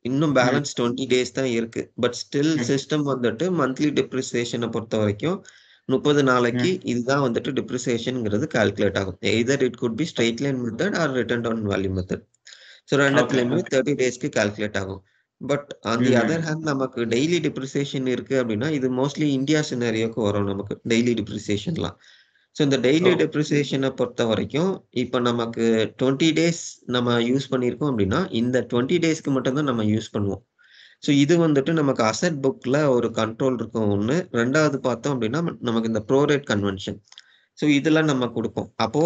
இன்னும் பேலன்ஸ் 20 days தான் இருக்கு. பட் ஸ்டில் சிஸ்டம் வந்துட்டு மந்த்லி டிப்ரிசியேஷனை பொறுத்த வரைக்கும் 30 நாளைக்கு இதுதான் வந்துட்டு டிப்ரிசியேஷன்ங்கிறது கால்குலேட் ஆகும். Either it could be straight line method or written down value method. So ரெண்டுத்துலையுமே 30 daysக்கு கால்குலேட் ஆகும். But on the other hand நமக்கு டெய்லி டிப்ரிசியேஷன் இருக்கு அப்படின்னா இது மோஸ்ட்லி இந்தியா சினாரியோக்கு வரும் நமக்கு டெய்லி டிப்ரிசியேஷன்லாம். ஸோ இந்த டெய்லி டெப்ரிசியேஷனை பொறுத்த வரைக்கும் இப்போ நமக்கு 20 days நம்ம யூஸ் பண்ணியிருக்கோம் அப்படின்னா இந்த 20 daysக்கு மட்டும்தான் நம்ம யூஸ் பண்ணுவோம். ஸோ இது வந்துட்டு நமக்கு அசட் புக்ல ஒரு கண்ட்ரோல் இருக்கும் ஒன்று. ரெண்டாவது பார்த்தோம் அப்படின்னா நமக்கு இந்த ப்ரோரேட் கன்வென்ஷன். ஸோ இதெல்லாம் நம்ம கொடுப்போம். அப்போ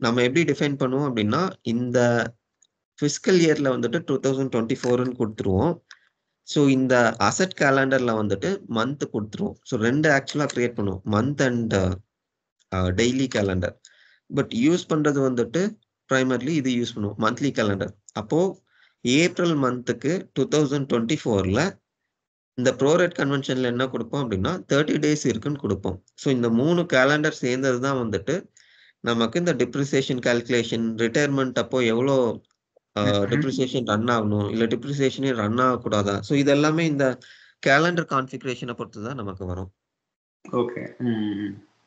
நம்ம எப்படி டிஃபைன் பண்ணுவோம் அப்படின்னா இந்த ஃபிஸ்கல் இயர்ல வந்துட்டு 2024ன்னு கொடுத்துருவோம். ஸோ இந்த அசட் கேலண்டர்ல வந்துட்டு மந்த் கொடுத்துருவோம். ஸோ 2 ஆக்சுவலா கிரியேட் பண்ணுவோம், month and daily calendar. But use பண்றது வந்துட்டு பிரைமர்லி இது யூஸ் பண்ணுவோம், மந்த்லி கேலண்டர். அப்போ ஏப்ரல் மந்த்துக்கு 2024ல இந்த ப்ரோரேட் கன்வென்ஷன்ல என்ன கொடுப்போம் அப்படின்னா 30 days இருக்குன்னு கொடுப்போம். ஸோ இந்த 3 கேலண்டர் சேர்ந்தது தான் வந்துட்டு நமக்கு இந்த டிப்ரிசியேஷன் கால்குலேஷன், ரிட்டையர்மெண்ட் அப்போ எவ்வளோ டிப்ரிசியேஷன் ரன் ஆகணும், இல்லை டிப்ரிசியேஷனே ரன் ஆகக்கூடாதா. ஸோ இது எல்லாமே இந்த கேலண்டர் கான்ஃபிகரேஷனை பொறுத்து தான் நமக்கு வரும். ஓகே.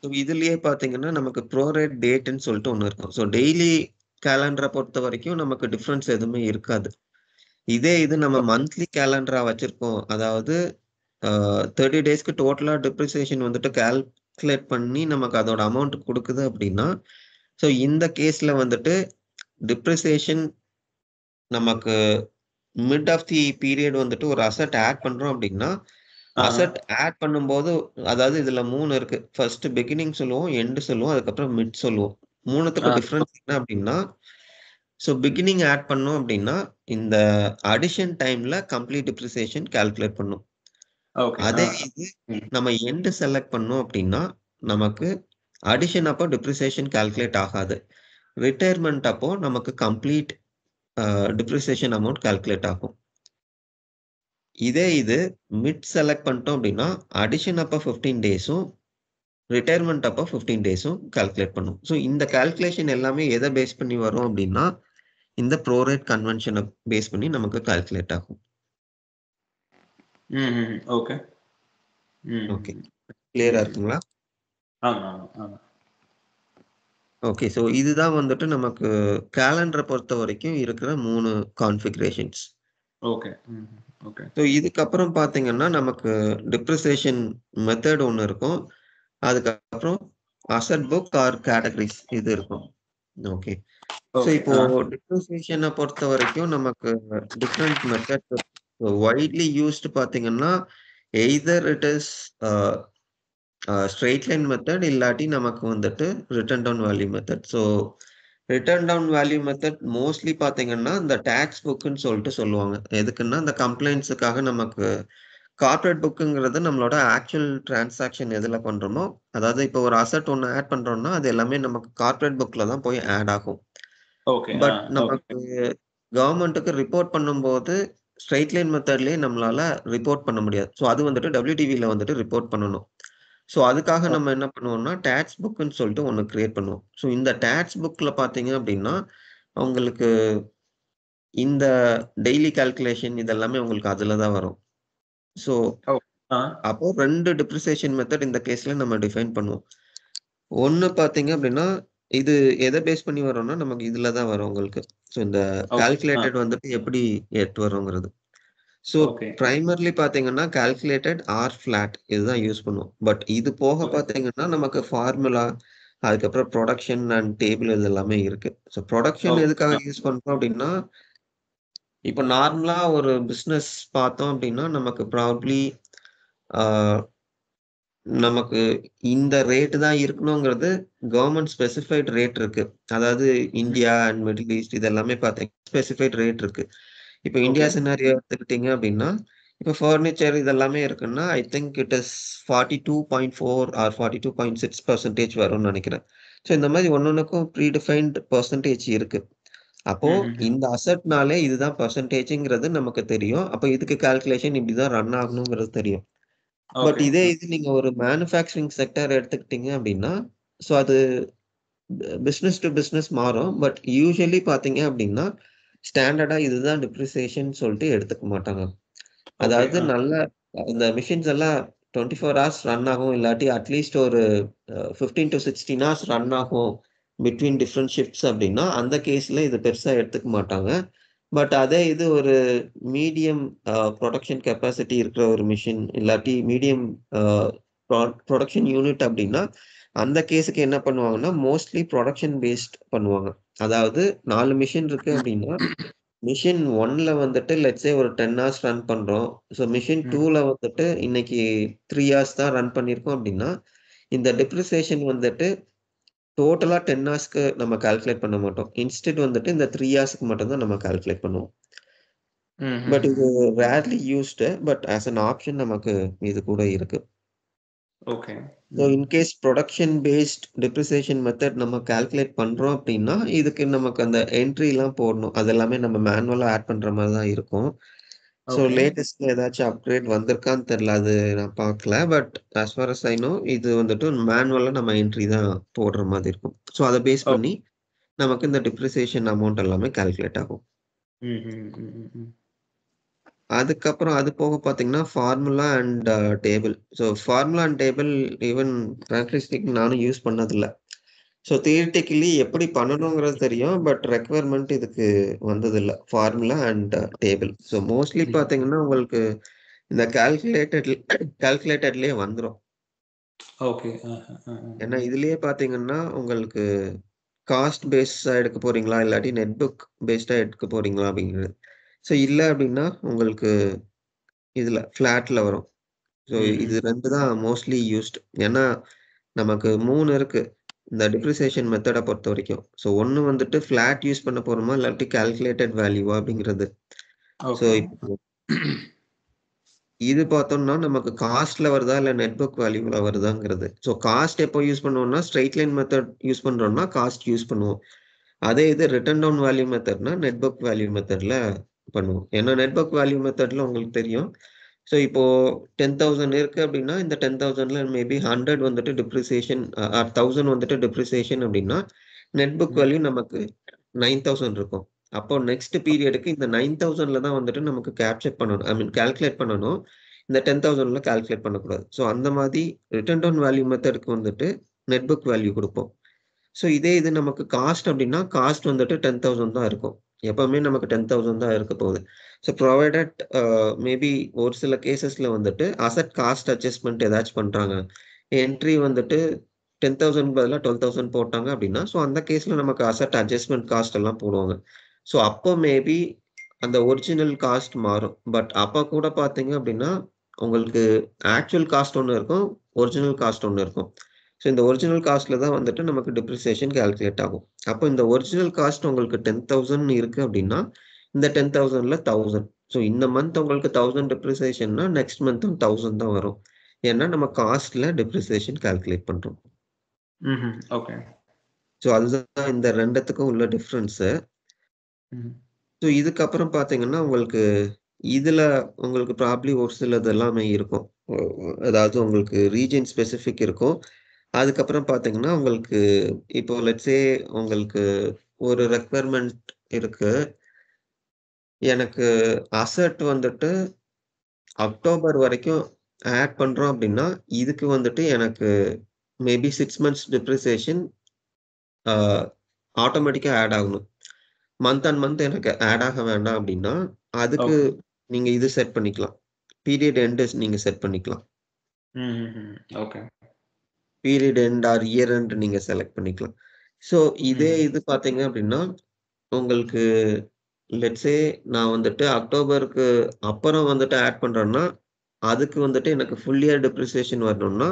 ஸோ இதுலயே பார்த்தீங்கன்னா நமக்கு ப்ரோரேட் டேட்னு சொல்லிட்டு ஒன்று இருக்கும். ஸோ டெய்லி கேலண்டரை பொறுத்த வரைக்கும் நமக்கு டிஃப்ரென்ஸ் எதுவுமே இருக்காது. இதே இது நம்ம மந்த்லி கேலண்டரா வச்சிருக்கோம், அதாவது 30 daysக்கு டோட்டலா டிப்ரிசியேஷன் வந்துட்டு கால்குலேட் பண்ணி நமக்கு அதோட அமௌண்ட் கொடுக்குது அப்படின்னா ஸோ இந்த கேஸ்ல வந்துட்டு டிப்ரிசியேஷன் நமக்கு மிட் ஆஃப் தி பீரியட் வந்துட்டு ஒரு அசட் ஆட் பண்றோம் அப்படின்னா அசட் ஆட் பண்ணும்போது அதாவது இதுல 3 இருக்கு. ஃபர்ஸ்ட் பிகினிங் சொல்லுவோம், எண்ட் சொல்லுவோம், அதுக்கப்புறம் மிட் சொல்லுவோம். 3த்துக்கும் டிஃபரன்ஸ் என்ன அப்படின்னா ஸோ பிகினிங் ஆட் பண்ணோம் அப்படின்னா இந்த அடிஷன் டைம்ல கம்ப்ளீட் டிப்ரிசியேஷன் கால்குலேட் பண்ணும். அதே இது நம்ம எண்ட் செலக்ட் பண்ணோம் அப்படின்னா நமக்கு அடிஷன் அப்போ டிப்ரிசியேஷன் கால்குலேட் ஆகாது. ரிட்டையர்மெண்ட் அப்போ நமக்கு கம்ப்ளீட் டிப்ரிசியேஷன் அமௌண்ட் கால்குலேட் ஆகும். இதே இது மிட் செலக்ட் பண்ணிட்டோம் அப்படின்னா அடிஷன் அப்போ 15 daysம் ரிட்டையர்மெண்ட் அப்போ 15 daysம் கால்குலேட் பண்ணும். ஸோ இந்த கால்குலேஷன் எல்லாமே எதை பேஸ் பண்ணி வரும் அப்படின்னா இந்த ப்ரோரேட் கன்வென்ஷனை பேஸ் பண்ணி நமக்கு கால்குலேட் ஆகும். ஓகே ஓகே, கிளியரா இருக்குங்களா? ஓகே, ஸோ இதுதான் வந்துட்டு நமக்கு கேலண்டரை பொறுத்த வரைக்கும் இருக்கிற 3 கான்ஃபிகரேஷன்ஸ். Okay okay. ஸோ இதுக்கப்புறம் பார்த்தீங்கன்னா நமக்கு டிப்ரிசியேஷன் மெத்தட் ஒன்று இருக்கும், அதுக்கப்புறம் அசட் புக் ஆர் கேட்டகரிஸ் இது இருக்கும். ஓகே, ஸோ இப்போ டிப்ரிசியேஷனை பொறுத்த வரைக்கும் நமக்கு டிஃப்ரெண்ட் மெத்தட் வைட்லி யூஸ்டு பார்த்தீங்கன்னா either it is straight line method இல்லாட்டி நமக்கு வந்துட்டு written down value method. So written down value method mostly பார்த்தீங்கன்னா இந்த டேக்ஸ் புக்குன்னு சொல்லிட்டு சொல்லுவாங்க. எதுக்குன்னா இந்த கம்ப்ளைண்ட்ஸுக்காக நமக்கு கார்பரேட் புக்குங்கிறது நம்மளோட ஆக்சுவல் டிரான்சாக்ஷன் எதில் பண்ணுறோமோ, அதாவது இப்போ ஒரு அசட் ஒன்று ஆட் பண்ணுறோம்னா அது எல்லாமே நமக்கு கார்பரேட் புக்கில் தான் போய் ஆட் ஆகும். பட் நமக்கு கவர்மெண்ட்டுக்கு ரிப்போர்ட் பண்ணும்போது ஸ்ட்ரெயிட் லைன் மெத்தட்லேயே நம்மளால ரிப்போர்ட் பண்ண முடியாது. ஸோ அது வந்துட்டு WTVல வந்துட்டு ரிப்போர்ட் பண்ணணும். ஸோ அதுக்காக நம்ம என்ன பண்ணுவோம்னா டேக்ஸ் புக்குன்னு சொல்லிட்டு ஒன்று கிரியேட் பண்ணுவோம். ஸோ இந்த டேக்ஸ் புக்கில் பார்த்தீங்க அப்படின்னா உங்களுக்கு இந்த டெய்லி கால்குலேஷன் இதெல்லாமே உங்களுக்கு அதில் தான் வரும். ஸோ அப்போ 2 டிப்ரிசியேஷன் மெத்தட் இந்த கேஸ்ல நம்ம டிஃபைன் பண்ணுவோம். ஒன்று பார்த்தீங்க அப்படின்னா இது எதை பேஸ் பண்ணி வரோம்னா நமக்கு இதில் தான் வரும் உங்களுக்கு. ஸோ இந்த கால்குலேட்டட் வந்துட்டு எப்படி எட்டு வரோங்கிறது. ஸோ பிரைமர்லி பார்த்தீங்கன்னா கால்குலேட்டட் ஆர் ஃபிளாட் இதுதான் யூஸ் பண்ணுவோம். பட் இது போக பார்த்தீங்கன்னா நமக்கு ஃபார்முலா, அதுக்கப்புறம் ப்ரொடக்ஷன் அண்ட் டேபிள் இது எல்லாமே இருக்கு. ஸோ ப்ரொடக்ஷன் எதுக்காக யூஸ் பண்ணுறோம் அப்படின்னா இப்போ நார்மலா ஒரு பிஸ்னஸ் பார்த்தோம் அப்படின்னா நமக்கு ப்ராபப்ளி நமக்கு இந்த ரேட் தான் இருக்கணுங்கிறது கவர்மெண்ட் ஸ்பெசிஃபைட் ரேட் இருக்கு. அதாவது இந்தியா அண்ட் மிடில் ஈஸ்ட் இது எல்லாமே பார்த்தீங்கன்னா ஸ்பெசிஃபைட் ரேட் இருக்கு. இப்போ இந்தியா ஓகே சினாரியோ எடுத்துக்கிட்டீங்க அப்படின்னா, இப்போ ஃபர்னிச்சர் இதெல்லாமே இருக்குன்னா, I think it is 42.4 or 42.6% வரும்னு நினைக்கிறேன். ஸோ இந்த மாதிரி ஒன்னொன்னுக்கும் ப்ரீடிஃபைன்ட் பெர்சன்டேஜ் இருக்கு. அப்போ இந்த அசெட்னாலே இதுதான் பெர்சன்டேஜ்ங்கிறது நமக்கு தெரியும். அப்போ இதுக்கு கால்குலேஷன் இப்படிதான் ரன் ஆகணுங்கிறது தெரியும். பட் ஓகே இதே இது நீங்க ஒரு மேனுஃபேக்சரிங் செக்டர் எடுத்துக்கிட்டீங்க அப்படின்னா, ஸோ அது பிசினஸ் டு பிசினஸ் மாறும். பட் யூசுவலி பார்த்தீங்க அப்படின்னா, ஸ்டாண்டர்டா இதுதான் டிப்ரிசியேஷன் சொல்லிட்டு எடுத்துக்க மாட்டாங்க. ஓகே அதாவது நல்ல இந்த மிஷின்ஸ் எல்லாம் 24 ஹவர்ஸ் ரன் ஆகும். இல்லாட்டி அட்லீஸ்ட் ஒரு 15 to 16 ஹவர்ஸ் ரன் ஆகும் பிட்வீன் டிஃப்ரெண்ட் ஷிஃப்ட்ஸ் அப்படின்னா, அந்த கேஸ்ல இது பெருசா எடுத்துக்க மாட்டாங்க. பட் அதே இது ஒரு மீடியம் புரொடக்ஷன் கெப்பாசிட்டி இருக்கிற ஒரு மிஷின் இல்லாட்டி மீடியம் புரொடக்ஷன் யூனிட் அப்படின்னா, அந்த கேஸுக்கு என்ன பண்ணுவாங்கன்னா, மோஸ்ட்லி புரொடக்ஷன் பேஸ்ட் பண்ணுவாங்க. அதாவது 4 மிஷின் இருக்கு அப்படின்னா, மிஷின் 1ல வந்துட்டு லெட்ஸ் சே ஒரு 10 ஹவர்ஸ் ரன் பண்றோம். ஸோ மிஷின் 2ல வந்துட்டு இன்னைக்கு 3 ஹவர்ஸ் தான் ரன் பண்ணியிருக்கோம் அப்படின்னா, இந்த டிப்ரிசியேஷன் வந்துட்டு டோட்டலா 10 ஹவர்ஸ்க்கு நம்ம கால்குலேட் பண்ண மாட்டோம். இன்ஸ்டெட் வந்துட்டு இந்த 3 ஹவர்ஸ்க்கு மட்டும் தான் நம்ம கால்குலேட் பண்ணுவோம். பட் இது rarely used. But as an option நமக்கு இது கூட இருக்கு. Okay so in case production based depreciation method நம்ம கால்குலேட் பண்றோம் அப்படின்னா, இதுக்கு நமக்கு அந்த என்ட்ரிலாம் போடணும். அது எல்லாமே நம்ம மேனுவலா ஆட் பண்ற மாதிரி தான் இருக்கும். ஸோ ஓகே லேட்டஸ்ட்ல ஏதாச்சும் அப்கிரேட் வந்திருக்கான்னு தெரியல. அது நான் பார்க்கல. But as for us I know இது வந்துட்டு மேனுவலா நம்ம என்ட்ரி தான் போடுற மாதிரி இருக்கும். ஸோ அதை பேஸ் பண்ணி நமக்கு இந்த டிப்ரிசியேஷன் அமௌண்ட் எல்லாமே கால்குலேட் ஆகும். அதுக்கப்புறம் அது போக பார்த்தீங்கன்னா, formula and table. So formula and table even frankly speaking நானும் யூஸ் பண்ணதில்ல. ஸோ தியரிட்டிக்கலி எப்படி பண்ணணுங்கிறது தெரியும். பட் ரெக்வயர்மென்ட் இதுக்கு வந்ததில்ல. Formula and table. So mostly பார்த்தீங்கன்னா, உங்களுக்கு இந்த கால்குலேட்டட்லயே வந்துரும். ஓகே ஏன்னா இதுலயே பார்த்தீங்கன்னா, உங்களுக்கு காஸ்ட் பேஸ்டா எடுக்க போறீங்களா? இல்லாட்டி நெட் புக் பேஸ்டா எடுக்க போறீங்களா? அப்படிங்கிறது. ஸோ இல்ல அப்படின்னா, உங்களுக்கு இதுல ஃபிளாட்ல வரும். ஸோ இது 2 தான் மோஸ்ட்லி யூஸ்ட். ஏன்னா, நமக்கு 3 இருக்கு. இந்த டிப்ரிசியேஷன் மெத்தட பொறுத்தவரைக்கும். ஸோ 1 வந்துட்டு ஃபிளாட் யூஸ் பண்ண போறோமா? இல்லாட்டி கால்குலேட்டட் வேல்யூவா? அப்படிங்கிறது. ஸோ ஓகே இப்போ இது பார்த்தோம்னா, நமக்கு காஸ்ட்ல வருதா? இல்ல நெட் புக் வேல்யூல வருதாங்கிறது. ஸோ காஸ்ட் எப்போ யூஸ் பண்ணுவோம்னா, ஸ்ட்ரெய்ட் லைன் மெத்தட் யூஸ் பண்றோம்னா, காஸ்ட் யூஸ் பண்ணுவோம். அதே இது ரிட்டர்ன் டவுன் வேல்யூ மெத்தட்னா, நெட் புக் வேல்யூ மெத்தட்ல பண்ணுவோம். ஏன்னா நெட் புக் வேல்யூ மெத்தட்ல உங்களுக்கு தெரியும். ஸோ இப்போ 10,000 இருக்கு அப்படின்னா, இந்த 10,000ல மேபி 100 வந்துட்டு டிப்ரிசியேஷன் 1000 வந்துட்டு டிப்ரிசியேஷன் அப்படின்னா, நெட் புக் வேல்யூ நமக்கு 9,000 இருக்கும். அப்போ நெக்ஸ்ட் பீரியடுக்கு இந்த 9,000ல தான் வந்துட்டு நமக்கு கேப்சர் பண்ணணும். ஐ மீன் கால்குலேட் பண்ணணும். இந்த 10,000ல கால்குலேட் பண்ணக்கூடாது. ஸோ அந்த மாதிரி ரிட்டர்ன் டவுன் வேல்யூ மெத்தடுக்கு வந்துட்டு நெட் புக் வேல்யூ குடுப்போம். ஸோ இதே இது நமக்கு காஸ்ட் அப்படின்னா, காஸ்ட் வந்துட்டு 10,000 தான் இருக்கும். எப்பவுமே நமக்கு 10,000 தான் இருக்க போகுது. ஸோ ப்ரொவைடட் மேபி ஒரு சில கேஸஸ்ல வந்துட்டு அசெட் காஸ்ட் அட்ஜஸ்ட்மென்ட் ஏதாச்சும் பண்றாங்க. என்ட்ரி வந்துட்டு 10,000க்கு பதிலா 12,000 போட்டாங்க அப்படின்னா, ஸோ அந்த கேஸ்ல நமக்கு அசெட் அட்ஜஸ்ட்மென்ட் காஸ்ட் எல்லாம் போடுவாங்க. ஸோ அப்போ மேபி அந்த ஒரிஜினல் காஸ்ட் மாறும். பட் அப்ப கூட பார்த்தீங்க அப்படின்னா, உங்களுக்கு ஆக்சுவல் காஸ்ட் ஒண்ணு இருக்கும். ஒரிஜினல் காஸ்ட் ஒண்ணு இருக்கும். ஸோ இந்த ஒரிஜினல் காஸ்ட்ல தான் வந்துட்டு நமக்கு டிப்ரிசியேஷன் கால்குலேட் ஆகும். அப்போ இந்த ஒரிஜினல் காஸ்ட் உங்களுக்கு 10,000 இருக்கு அப்படின்னா, இந்த 10,000ல 1000. ஸோ இந்த மந்த் உங்களுக்கு 1000 டிப்ரிசியேஷன்னா, நெக்ஸ்ட் மந்த்தும் 1000 தான் வரும். ஏன்னா நம்ம காஸ்ட்ல டிப்ரிசியேஷன் கால்குலேட் பண்றோம். ஓகே ஸோ அதுதான் இந்த 2த்துக்கும் உள்ள டிஃபரன்ஸு. ஸோ இதுக்கப்புறம் பார்த்தீங்கன்னா, உங்களுக்கு இதுல உங்களுக்கு ப்ராபப்ளி ஒரு சிலது எல்லாமே இருக்கும். அதாவது உங்களுக்கு ரீஜியன் ஸ்பெசிஃபிக் இருக்கும். அதுக்கப்புறம் பார்த்தீங்கன்னா, உங்களுக்கு இப்போ லெட்ஸ் சே உங்களுக்கு ஒரு ரெக்வயர்மென்ட் இருக்கு. எனக்கு அசெட் வந்துட்டு அக்டோபர் வரைக்கும் ஆட் பண்றோம் அப்படின்னா, இதுக்கு வந்துட்டு எனக்கு மேபி 6 மந்த்ஸ் டிப்ரிசியேஷன் ஆ ஆட்டோமேட்டிக்கா ஆட் ஆகணும். மந்த் ஆன் மந்த் எனக்கு ஆட் ஆக வேண்டாம் அப்படின்னா, அதுக்கு ஓகே நீங்க இது செட் பண்ணிக்கலாம். பீரியட் எண்ட் நீங்க செட் பண்ணிக்கலாம். Okay period end or year end நீங்க செலக்ட் பண்ணிக்கலாம். ஸோ இதே இது பார்த்தீங்க அப்படின்னா, உங்களுக்கு லெட்ஸ் சே நான் வந்துட்டு அக்டோபருக்கு அப்புறம் வந்துட்டு ஆட் பண்றேன்னா, அதுக்கு வந்துட்டு எனக்கு ஃபுல் இயர் டிப்ரிசியேஷன் வரணும்னா,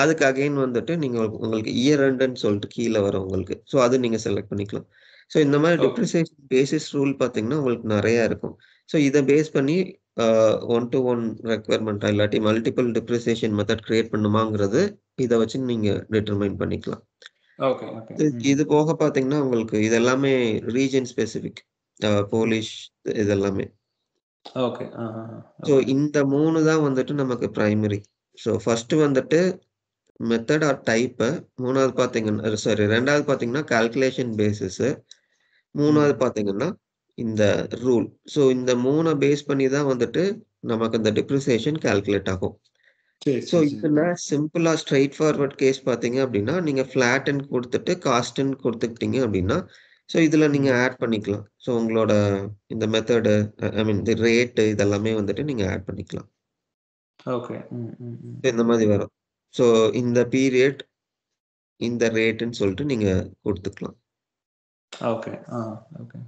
அதுக்கு அகைன் வந்துட்டு நீங்க உங்களுக்கு இயர் எண்டுன்னு சொல்லிட்டு கீழே வரும் உங்களுக்கு. ஸோ அது நீங்க செலக்ட் பண்ணிக்கலாம். ஸோ இந்த மாதிரி ஓகே டிப்ரிசியேஷன் பேசிஸ் ரூல் பார்த்தீங்கன்னா உங்களுக்கு நிறைய இருக்கும். ஸோ இதை பேஸ் பண்ணி 1-to-1 ரெக்குவயர்மெண்ட்டா இல்லாட்டி மல்டிபிள் டிப்ரிசியேஷன் மெத்தட் கிரியேட் பண்ணுமாங்கிறது இதை வச்சு நீங்க டிட்டர்மைன் பண்ணிக்கலாம். ஓகே ஓகே இது போக பார்த்தீங்கன்னா உங்களுக்கு இது எல்லாமே ரீஜன் ஸ்பெசிஃபிக், போலிஷ் இதெல்லாமே. ஓகே ஸோ இந்த 3 தான் வந்துட்டு நமக்கு பிரைமரி. ஸோ ஃபர்ஸ்ட் வந்துட்டு மெத்தட் ஆர் டைப்பு, மூணாவது பார்த்தீங்கன்னா ரெண்டாவது பார்த்தீங்கன்னா கால்குலேஷன் பேசிஸ், மூணாவது பார்த்தீங்கன்னா இந்த ரூல். ஸோ இந்த 3 பேஸ் பண்ணி தான் வந்துட்டு நமக்கு இந்த டிப்ரிசியேஷன் கால்குலேட் ஆகும். ஸோ இதுல சிம்பிளா ஸ்ட்ரெயிட் ஃபார்வர்ட் கேஸ் பார்த்தீங்க அப்படின்னா நீங்க ஃபிளாட்ன்னு கொடுத்துட்டு காஸ்ட்ன்னு கொடுத்துக்கிட்டீங்க அப்படின்னா ஸோ இதுல நீங்க ஆட் பண்ணிக்கலாம். ஸோ உங்களோட இந்த மெத்தடு ஐ மீன் இந்த ரேட்டு இதெல்லாமே வந்துட்டு நீங்க ஆட் பண்ணிக்கலாம். ஓகே இந்த மாதிரி வரும். ஸோ இந்த பீரியட் இந்த ரேட்டுன்னு சொல்லிட்டு நீங்க கொடுத்துக்கலாம். Okay okay.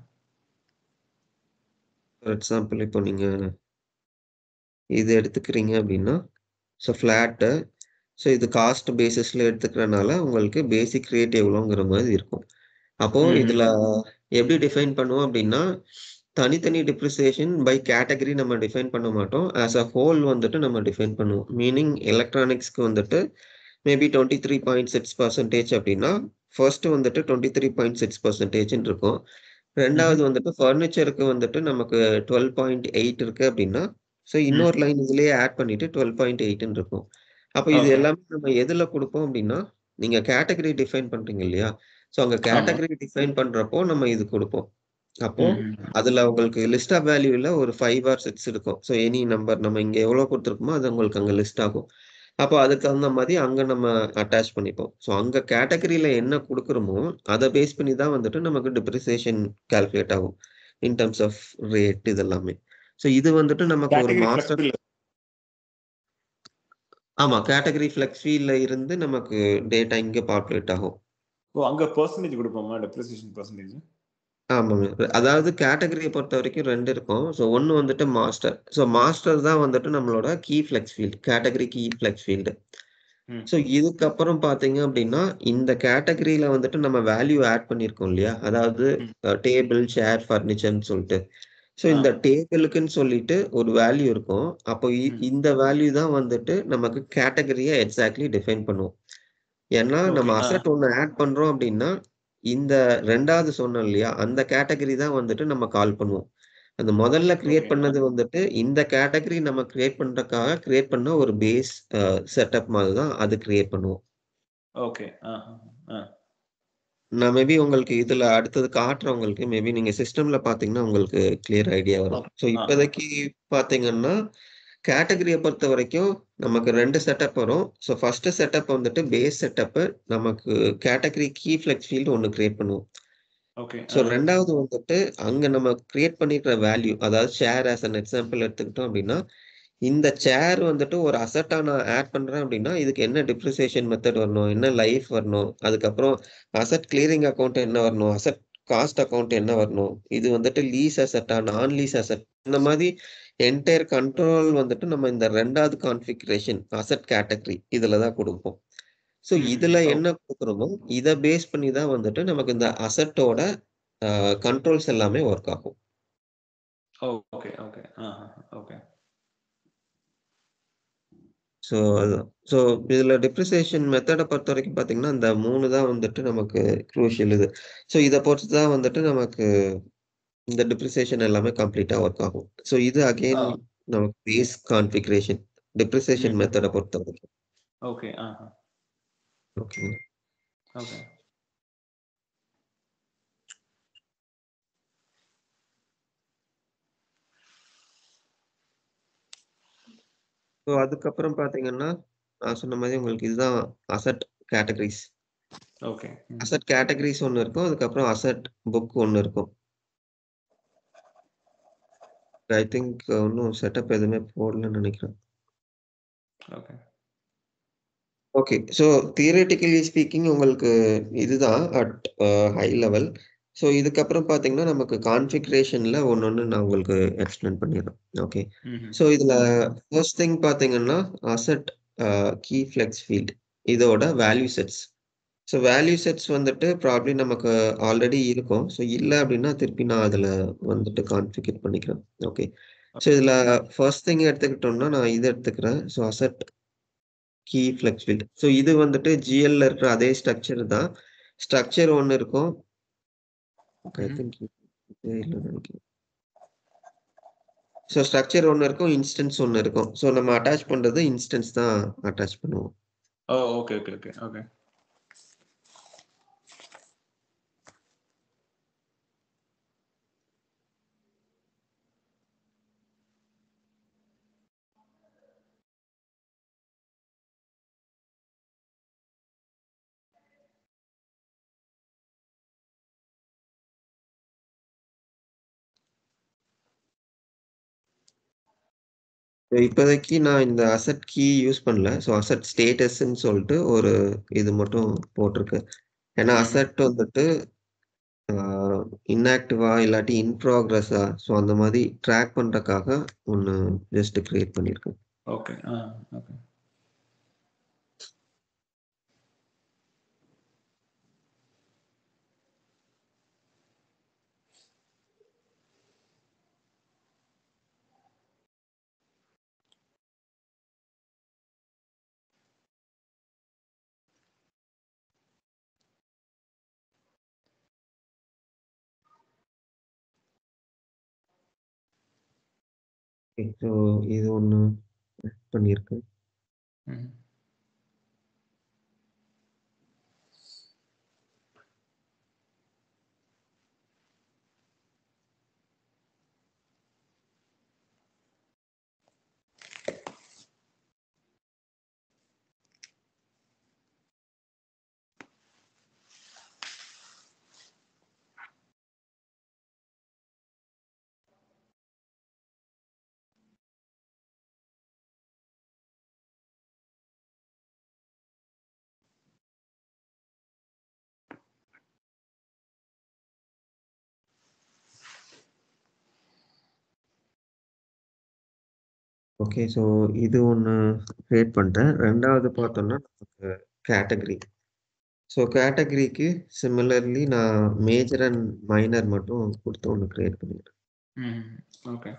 ஃபார் எக்ஸாம்பிள் இப்போ நீங்க இது எடுத்துக்கிறீங்க அப்படின்னா ஸோ ஃப்ளாட்டு, ஸோ இது காஸ்ட் பேசிஸ்ல எடுத்துக்கிறனால உங்களுக்கு பேசிக் ரேட் எவ்வளோங்கிற மாதிரி இருக்கும். அப்போ இதுல எப்படி டிஃபைன் பண்ணுவோம் அப்படின்னா தனித்தனி டிப்ரிசியேஷன் பை கேட்டகரி நம்ம டிஃபைன் பண்ண மாட்டோம். ஆஸ் அ ஹோல் வந்துட்டு நம்ம டிஃபைன் பண்ணுவோம். மீனிங் எலக்ட்ரானிக்ஸ்க்கு வந்துட்டு மேபி 23.6% அப்படின்னா ஃபர்ஸ்ட் வந்துட்டு 23.6% இருக்கும். ரெண்டாவது வந்துட்டு ஃபர்னிச்சருக்கு வந்துட்டு நமக்கு 12.8 இருக்கு அப்படின்னா ஸோ இன்னொரு லைன் இதுலயே ஆட் பண்ணிட்டு 12.8 இருக்கும். அப்போ இது எல்லாமே நம்ம எதுல கொடுப்போம் அப்படின்னா நீங்க கேட்டகரி டிஃபைன் பண்றீங்க இல்லையா, ஸோ அங்க கேட்டகரி டிஃபைன் பண்றப்போ நம்ம இது கொடுப்போம். அப்போ அதுல உங்களுக்கு லிஸ்ட் ஆஃப் வேல்யூல ஒரு 5 or 6 இருக்கும். ஸோ எனி நம்பர் நம்ம இங்க எவ்வளவு கொடுத்துருக்கோமோ அது உங்களுக்கு அங்க லிஸ்ட் ஆகும். அப்போ அதுக்கு தகுந்த மாதிரி அங்க நம்ம அட்டாச் பண்ணிப்போம். ஸோ அங்க கேட்டகரியில என்ன கொடுக்குறோமோ அதை பேஸ் பண்ணி தான் வந்துட்டு நமக்கு டிப்ரிசியேஷன் கால்குலேட் ஆகும் இன் டர்ம்ஸ் ஆஃப் ரேட் இதெல்லாமே. ஸோ இது வந்துட்டு நமக்கு ஒரு மாஸ்டர். ஆமா, கேட்டகரி ஃப்ளெக்ஸ் ஃபீல்ட்ல இருந்து நமக்கு டேட்டா இங்க பாப்புலேட் ஆகும். ஓ அங்க பெர்சன்டேஜ் கொடுப்போமா டிப்ரிசியேஷன் பெர்சன்டேஜ்? ஆமாங்க. அதாவது கேட்டகரியை பொறுத்த வரைக்கும் 2 இருக்கும். ஸோ ஒன்னு வந்துட்டு மாஸ்டர். ஸோ மாஸ்டர் தான் வந்துட்டு நம்மளோட key flex field, category key flex field. So இதுக்கப்புறம் பார்த்தீங்க அப்படின்னா இந்த கேட்டகரியில வந்துட்டு நம்ம வேல்யூ ஆட் பண்ணியிருக்கோம் இல்லையா, அதாவது டேபிள், ஷேர், ஃபர்னிச்சர்னு சொல்லிட்டு. ஸோ இந்த டேபிளுக்குன்னு சொல்லிட்டு ஒரு வேல்யூ இருக்கும். அப்போ இந்த வேல்யூ தான் வந்துட்டு நமக்கு கேட்டகரியை எக்ஸாக்ட்லி டிஃபைன் பண்ணுவோம். ஏன்னா நம்ம அசெட் ஒன்று ஆட் பண்றோம் அப்படின்னா இந்த ரெண்டாவது சொன்னோம் இல்லையா அந்த கேட்டகரி தான் வந்துட்டு நம்ம கால் பண்ணுவோம். அந்த முதல்ல கிரியேட் பண்ணது வந்துட்டு இந்த கேட்டகரி நம்ம கிரியேட் பண்றதுக்காக கிரியேட் பண்ண ஒரு பேஸ் செட்டப் மாதிரி தான் அது கிரியேட் பண்ணுவோம். ஓகே. நான் மேபி உங்களுக்கு இதுல அடுத்தது காட்டுறவங்களுக்கு மேபி நீங்க சிஸ்டம்ல பாத்தீங்கன்னா உங்களுக்கு கிளியர் ஐடியா வரும். ஸோ இப்போதைக்கு பாத்தீங்கன்னா கேட்டகரியை பொறுத்த வரைக்கும் நமக்கு 2 செட்டப் வரும். ஸோ ஃபர்ஸ்ட் செட்டப் வந்துட்டு பேஸ் செட்டப், நமக்கு கேட்டகரி கீ ஃப்ளெக்ஸ் ஃபீல்டு ஒன்று கிரியேட் பண்ணுவோம். ஓகே. ஸோ ரெண்டாவது வந்துட்டு அங்க நம்ம கிரியேட் பண்ணிக்கிற வேல்யூ, அதாவது ஷேர் ஆஸ் அன் எக்ஸாம்பிள் எடுத்துக்கிட்டோம் அப்படின்னா இந்த சேர் வந்துட்டு ஒரு அசெட்டா நான் ஆட் பண்றேன் அப்படின்னா இதுக்கு என்ன டிப்ரிசியேஷன் மெத்தட் வரணும், என்ன லைஃப் வரணும், அதுக்கப்புறம் அசெட் கிளியரிங் அக்கௌண்ட் என்ன வரணும், அசெட் காஸ்ட் அக்கௌண்ட் என்ன வரணும், இது வந்துட்டு லீஸ் அசெட்டா நான் லீஸ் அசெட், இந்த மாதிரி என்டையர் கண்ட்ரோல் வந்துட்டு நம்ம இந்த ரெண்டாவது கான்ஃபிகரேஷன் அசெட் கேட்டகரி இதுல தான் கொடுப்போம். ஸோ இதுல என்ன கொடுக்குறோமோ இதை பேஸ் பண்ணி தான் வந்துட்டு நமக்கு இந்த அசெட்டோட கண்ட்ரோல்ஸ் எல்லாமே ஒர்க் ஆகும். Okay okay okay. ஸோ அதுதான். ஸோ இதுல டிப்ரிசியேஷன் மெத்தடை பொறுத்த வரைக்கும் பார்த்தீங்கன்னா இந்த 3 தான் வந்துட்டு நமக்கு க்ரூஷியல் இது. ஸோ இதை பொறுத்து தான் வந்துட்டு நமக்கு இந்த டிப்ரிசியேஷன் எல்லாமே கம்ப்ளீட்டா ஒர்க் ஆகும். ஸோ இது அகெயின் நமக்கு பேஸ் கான்ஃபிகரேஷன் டிப்ரிசியேஷன் மெத்தடை பொறுத்த வரைக்கும். ஓகே. ஓகே. ஓகே. ஸோ அதுக்கப்புறம் பார்த்தீங்கன்னா நான் சொன்ன மாதிரி உங்களுக்கு இதுதான் asset categories. Okay. Asset categories ஒன்று இருக்கும், அதுக்கப்புறம் அசெட் புக் ஒன்று இருக்கும். ஐ திங்க் இன்னும் செட்டப் எதுவுமே போடலன்னு நினைக்கிறேன். Okay. Okay. So theoretically speaking உங்களுக்கு இதுதான் அட் ஹை லெவல். ஸோ இதுக்கப்புறம் பார்த்தீங்கன்னா நமக்கு கான்ஃபிகரேஷன்ல ஒன்று நான் உங்களுக்கு எக்ஸ்பிளைன் பண்ணிடுறேன். ஓகே. ஸோ இதுல ஃபர்ஸ்ட் திங் பார்த்தீங்கன்னா அசெட் கீ ஃப்ளெக்ஸ் ஃபீல்ட். இதோட value sets. So value sets வந்துட்டு ப்ராபப்ளி நமக்கு ஆல்ரெடி இருக்கும். ஸோ இல்ல அப்படின்னா திருப்பி நான் அதுல வந்துட்டு கான்ஃபிகர் பண்ணிக்கிறேன். ஓகே. ஸோ இதுல ஃபர்ஸ்ட் திங் எடுத்துக்கிட்டோம்னா நான் இத எடுத்துக்கிறேன். So asset key flex field. So இது வந்துட்டு GLல இருக்கிற அதே ஸ்ட்ரக்சர் தான். ஸ்ட்ரக்சர் ஒண்ணு இருக்கும். ஐ திங்க் இல்லன்னு நினைக்கிறேன். ஸோ ஸ்ட்ரக்சர் ஒண்ணு இருக்கும், இன்ஸ்டன்ஸ் ஒண்ணு இருக்கும். ஸோ நம்ம அட்டாச் பண்றது இன்ஸ்டன்ஸ் தான் அட்டாச் பண்ணுவோம். Okay okay okay okay. இப்போதைக்கு நான் இந்த அசெட் கீ யூஸ் பண்ணல. ஸோ அசெட் ஸ்டேட்டஸ்ன்னு சொல்லிட்டு ஒரு இது மட்டும் போட்டிருக்கேன். ஏன்னா அசெட் வந்துட்டு இன்ஆக்டிவா இல்லாட்டி இன் ப்ராக்ரஸா ஸோ அந்த மாதிரி ட்ராக் பண்றதுக்காக ஒன்று ஜஸ்ட் கிரியேட் பண்ணியிருக்கேன். Okay okay. ஸோ இது ஒன்று பண்ணியிருக்கேன். ஓகே. ஸோ இது ஒன்று கிரியேட் பண்ணிட்டேன். 2வது பார்த்தோம்னா நமக்கு கேட்டகரி. ஸோ கேட்டகரிக்கு சிமிலர்லி நான் மேஜர் அண்ட் மைனர் மட்டும் கொடுத்து ஒன்று கிரியேட் பண்ணிக்கிறேன். ஓகே.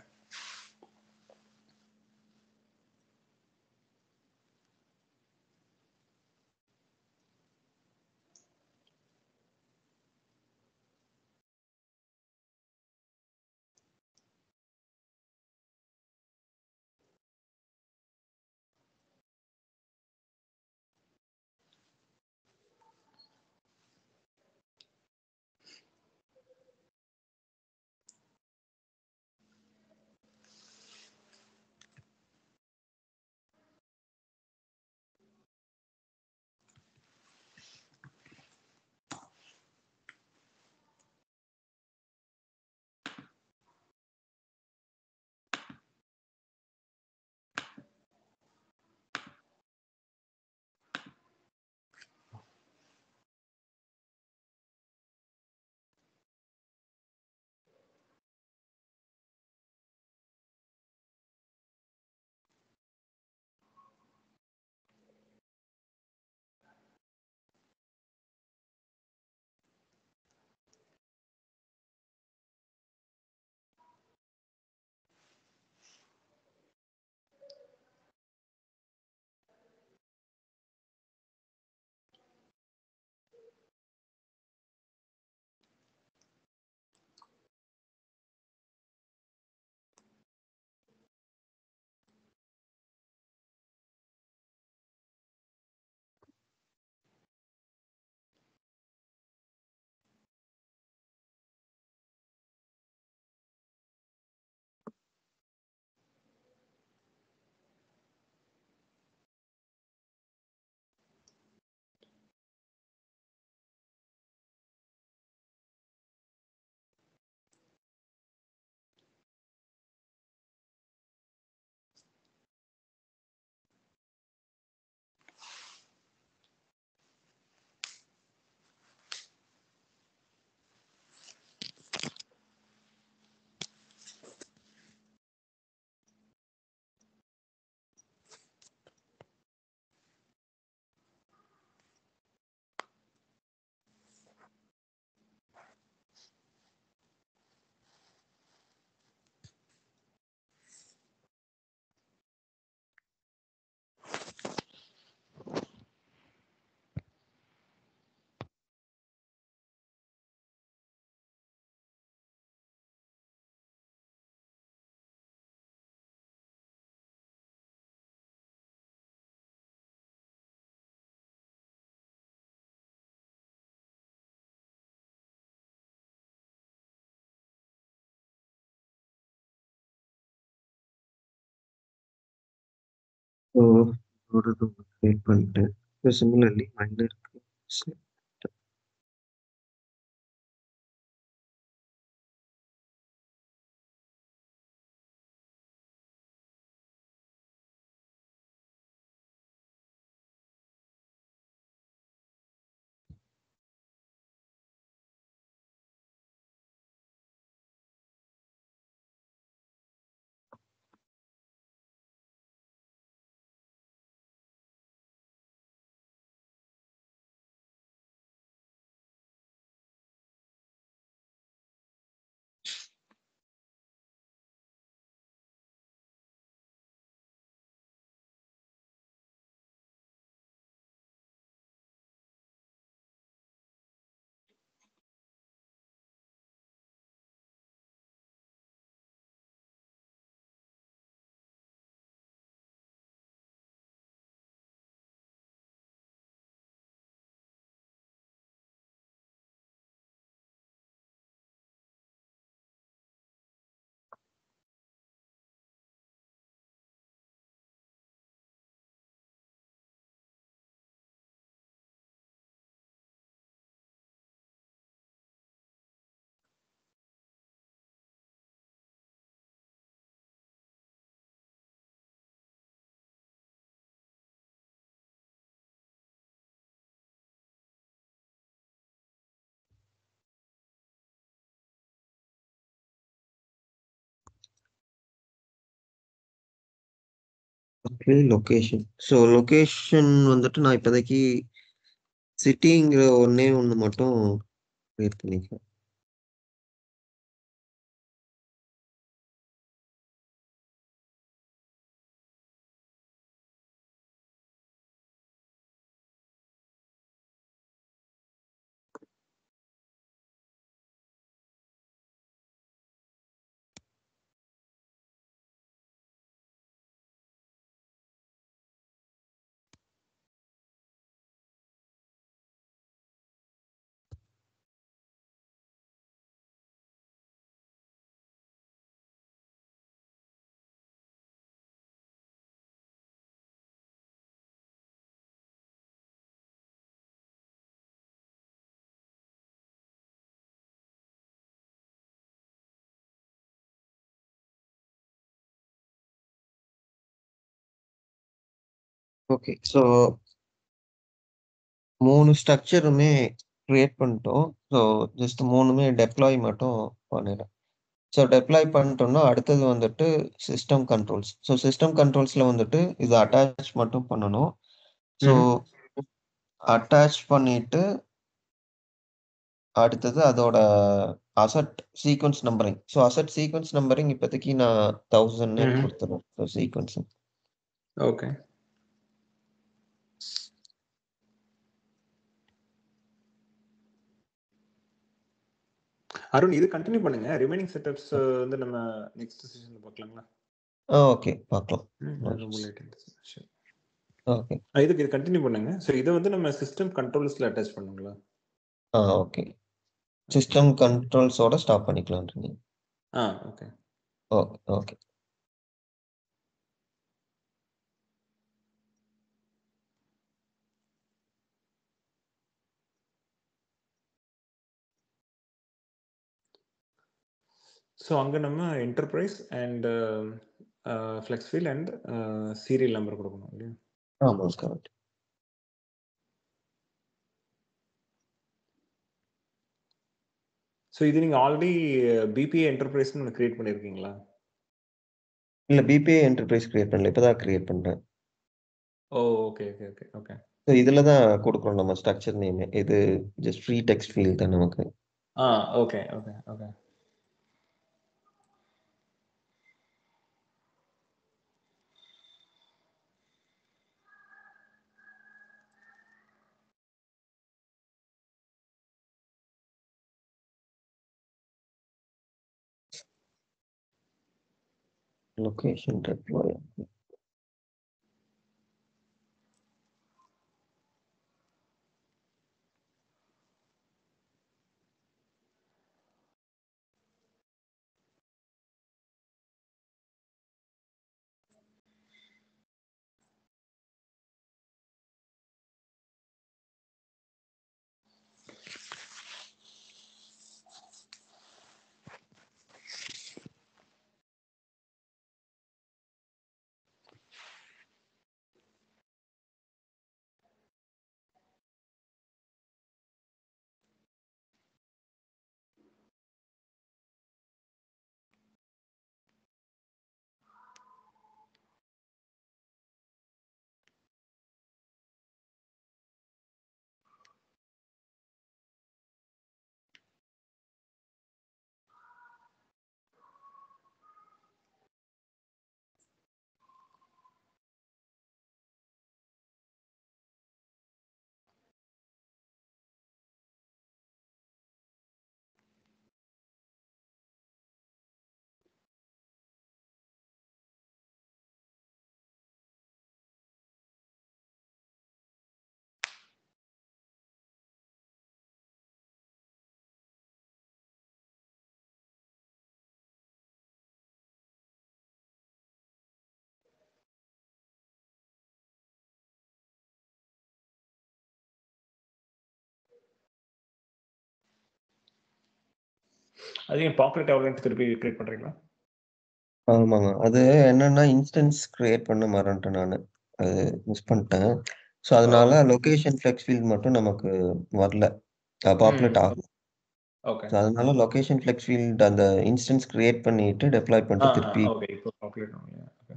ஸோ இதோட கிரியேட் பண்ணிட்டேன். ஸோ சிமிலர்லி மைனருக்கு லொகேஷன். ஸோ லொகேஷன் வந்துட்டு நான் இப்போதைக்கு சிட்டிங்கிற ஒண்ணே ஒண்ணு மட்டும் கிரியேட் பண்ணிக்கிறேன். ஓகே. ஸோ 3 ஸ்ட்ரக்சருமே கிரியேட் பண்ணிட்டோம். ஸோ ஜஸ்ட் 3மே டெப்ளாய் மட்டும் பண்ணிடுறேன். ஸோ டெப்ளாய் பண்ணிட்டோம்னா அடுத்தது வந்துட்டு சிஸ்டம் கண்ட்ரோல்ஸ். ஸோ சிஸ்டம் கண்ட்ரோல்ஸ்ல வந்துட்டு இது அட்டாச் மட்டும் பண்ணணும். ஸோ அட்டாச் பண்ணிட்டு அடுத்தது அதோட asset sequence numbering. So asset sequence numbering இப்போதைக்கு நான் 1000 கொடுத்துருவேன். So sequence. ஓகே. அருண் இது கண்டினியூ பண்ணுங்க. ரிமைனிங் செட்டப்ஸ் வந்து நம்ம நெக்ஸ்ட் செஷன்ல பார்க்கலாங்களா? ஓகே, பார்க்கலாம். ரொம்ப லேட் ஆயிடுச்சு. சரி. ஓகே. இதுக்கு இது கண்டினியூ பண்ணுங்க. ஸோ இதை வந்து நம்ம சிஸ்டம் கண்ட்ரோல்ஸ்ல அட்டாச் பண்ணுங்களா? ஓகே. சிஸ்டம் கண்ட்ரோல்ஸோட ஸ்டாப் பண்ணிக்கலாம்ன்றீங்க. ஓகே. Okay, okay. ஸோ அங்கே நம்ம enterprise and flexfield and serial number கொடுக்கணும் இல்லையா? ஆமாம், கரெக்ட். ஸோ இது நீங்கள் ஆல்ரெடி பிபிஏ என்டர்பிரைஸ்னு ஒன்று கிரியேட் பண்ணியிருக்கீங்களா? இல்லை, பிபிஏ என்டர்பிரைஸ் கிரியேட் பண்ணல. இப்போ தான் கிரியேட் பண்ணுறேன். Okay okay okay okay. So இதில் தான் கொடுக்குறோம் நம்ம ஸ்ட்ரக்சர் நேம். இது ஜஸ்ட் ஃப்ரீ டெக்ஸ்ட் ஃபீல்ட் தான் நமக்கு. Okay okay okay. Location deploy. அது ஏன் பாப்புலேட் ஆகலன்னு திருப்பி கிரியேட் பண்றீங்களா? ஆமாங்க. அது என்னன்னா இன்ஸ்டன்ஸ் கிரியேட் பண்ண மறந்துட்டேன் நானு. அது மிஸ் பண்ணிட்டேன். ஸோ அதனால ஓகே. லொகேஷன் ஃப்ளெக்ஸ் ஃபீல்ட் மட்டும் நமக்கு வரல. ம். பாப்புலேட் ஆகல. ஓகே. ஸோ அதனால லொகேஷன் ஃப்ளெக்ஸ் ஃபீல்ட் அந்த இன்ஸ்டன்ஸ் கிரியேட் பண்ணிட்டு டெப்ளாய் பண்ணிட்டு திருப்பி ஓகே. இப்போ பாப்புலேட் ஆகலையா? ஓகே.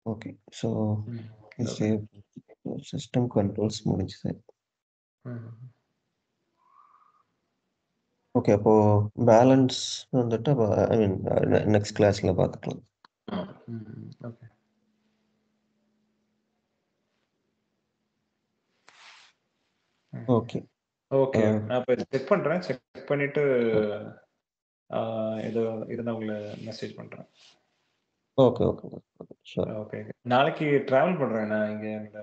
ஓகே. ஸோ ம். இது ஓகே. சேவ் சிஸ்டம் கண்ட்ரோல்ஸ் முடிஞ்சுது. ம். ஓகே. அப்போ பேலன்ஸ் வந்துட்டு ஐ மீன் நெக்ஸ்ட் கிளாஸ்ல பார்த்துக்கலாம். ம். ஓகே. ஓகே. ஓகே. நான் இப்போ செக் பண்றேன். செக் பண்ணிட்டு ஏதோ இருந்தா உங்களை மெசேஜ் பண்றேன். Okay, okay. ஷூர். ஓகே. நாளைக்கு டிராவல் பண்றேன். நான் இங்க என்னோட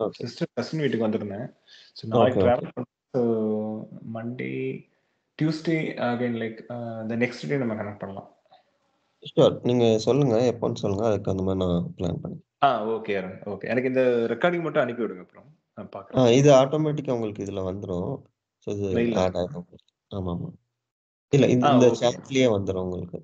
ஓகே. சிஸ்டர் கசின் வீட்டுக்கு வந்திருந்தேன். ஸோ ஓகே, நாளைக்கு ஓகே. டிராவல் பண்ண so Monday, Tuesday again like the next day நம்ம கனெக்ட் பண்ணலாம். ஷூர். நீங்க சொல்லுங்க. எப்போன்னு சொல்லுங்க. அதுக்கு அந்த மாரி நான் பிளான் பண்ணி ஓகே அருண். ஓகே. எனக்கு இந்த ரெக்கார்டிங் மட்டும் அனுப்பி விடுங்க அப்புறம். நான் பார்க்குறேன். இது ஆட்டோமேட்டிக்கா உங்களுக்கு இதுல வந்துரும். ஸோ இது மெயில்ல ஆட் வந்துரும். ஆகும். ஆமாமா. இல்ல இந்த ஓகே. சாட்லயே வந்துரும் உங்களுக்கு.